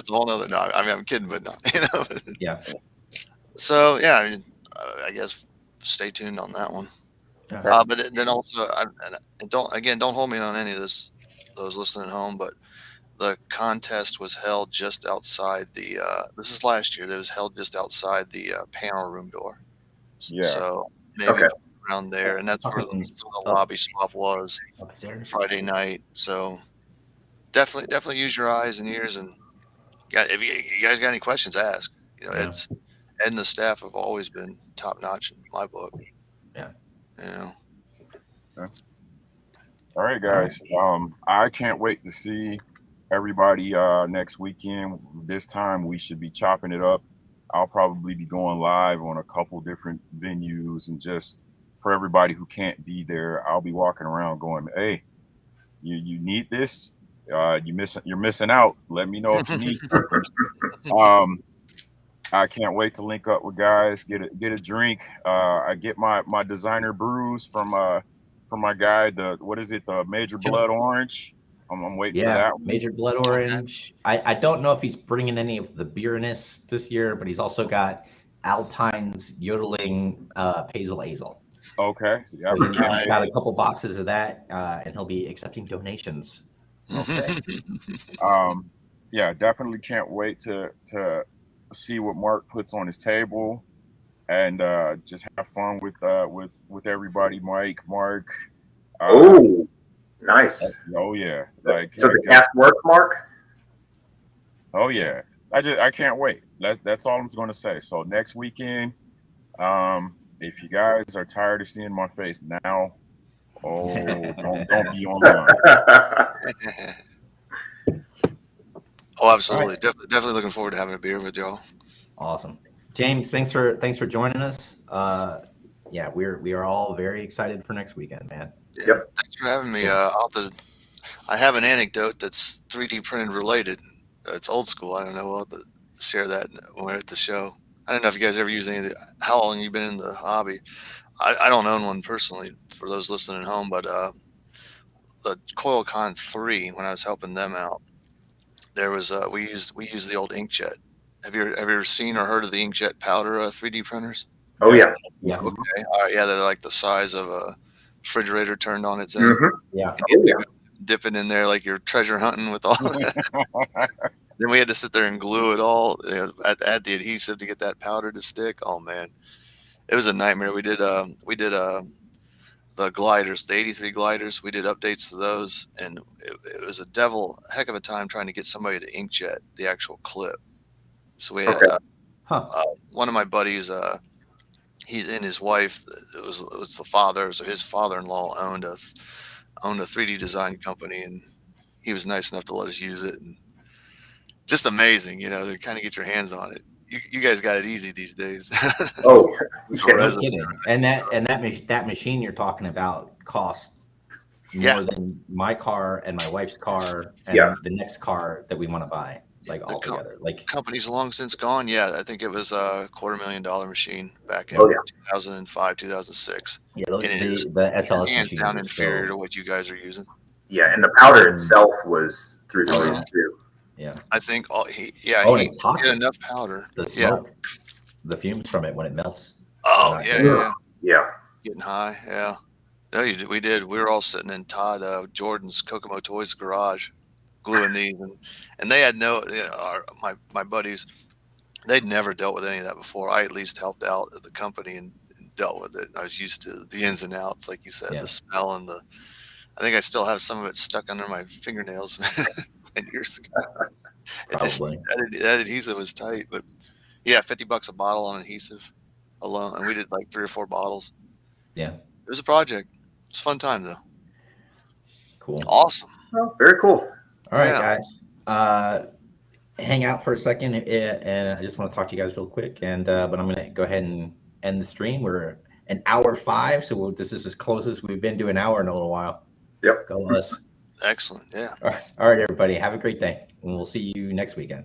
a whole nother. No, I mean, I'm kidding, but no, you know. Yeah. So yeah, I mean, I guess stay tuned on that one. But then also, don't hold me on any of this. Those listening at home, but the contest was held just outside the. This is last year. It was held just outside the panel room door. Yeah. So maybe around there, and that's where the lobby swap was upstairs Friday night. So definitely use your eyes and ears, and if you guys got any questions, ask. You know, Ed and the staff have always been top notch in my book. Yeah. You know. All right, guys. I can't wait to see everybody next weekend. This time we should be chopping it up. I'll probably be going live on a couple different venues, and just for everybody who can't be there, I'll be walking around going, "Hey, you need this? You're missing out. Let me know if you need something." I can't wait to link up with guys, get a drink. I get my designer brews from my guy. The Major Blood Orange. I'm waiting for that one. Major Blood Orange. I don't know if he's bringing any of the beerness this year, but he's also got Alpine's Yodeling Hazel Hazel. Okay. So he's got a couple boxes of that, and he'll be accepting donations. Okay. Yeah, definitely can't wait to see what Mark puts on his table, and just have fun with everybody. Mike, Mark. Oh, nice. Oh yeah. So the cast work, Mark? Oh yeah. I can't wait. That's all I'm going to say. So next weekend, if you guys are tired of seeing my face now, don't be online. Oh, absolutely. Right. Definitely looking forward to having a beer with y'all. Awesome. James, thanks for joining us. Yeah, we are all very excited for next weekend, man. Yeah, thanks for having me. I have an anecdote that's 3D printed related. It's old school. I don't know. We'll have to share that when we're at the show. I don't know if you guys ever use any of how long you've been in the hobby. I don't own one personally for those listening at home, but the CoilCon 3, when I was helping them out, there was we used the old inkjet. Have you ever seen or heard of the inkjet powder 3D printers? Oh yeah. Yeah. Okay. All right. Yeah, they're like the size of a refrigerator turned on its end. Yeah. Dipping in there like you're treasure hunting with all that. Then we had to sit there and glue it all, add the adhesive to get that powder to stick. Oh man, it was a nightmare. We did the gliders, the 83 gliders. We did updates to those, and it was a heck of a time trying to get somebody to inkjet the actual clip. So we had one of my buddies. He and his wife. It was the father. So his father-in-law owned a 3D design company, and he was nice enough to let us use it. And just amazing, to kind of get your hands on it. You guys got it easy these days. Oh, no kidding. And that machine you're talking about costs more than my car and my wife's car and the next car that we want to buy. Like all together, like company's long since gone. Yeah, I think it was a $250,000 machine back in 2005, 2006. Yeah, the SLS hands down inferior to what you guys are using. Yeah, and the powder itself was through the roof too. Yeah, I think he had enough powder. The smoke, the fumes from it when it melts. Oh, yeah. Yeah. Getting high. Yeah. No, you did. We did. We were all sitting in Todd Jordan's Kokomo Toys garage, gluing these, and they had no. My buddies, they'd never dealt with any of that before. I at least helped out at the company and dealt with it. I was used to the ins and outs, like you said, the smell and the. I think I still have some of it stuck under my fingernails 10 years ago. That adhesive was tight, but yeah, $50 a bottle on adhesive alone, and we did like 3 or 4 bottles. Yeah, it was a project. It's a fun time though. Cool. Awesome. Oh, very cool. All right, guys. Hang out for a second, and I just want to talk to you guys real quick. And but I'm gonna go ahead and end the stream. We're an hour 5, so this is as close as we've been to an hour in a little while. Yep. Go us. Excellent. Yeah. All right, everybody. Have a great day, and we'll see you next weekend.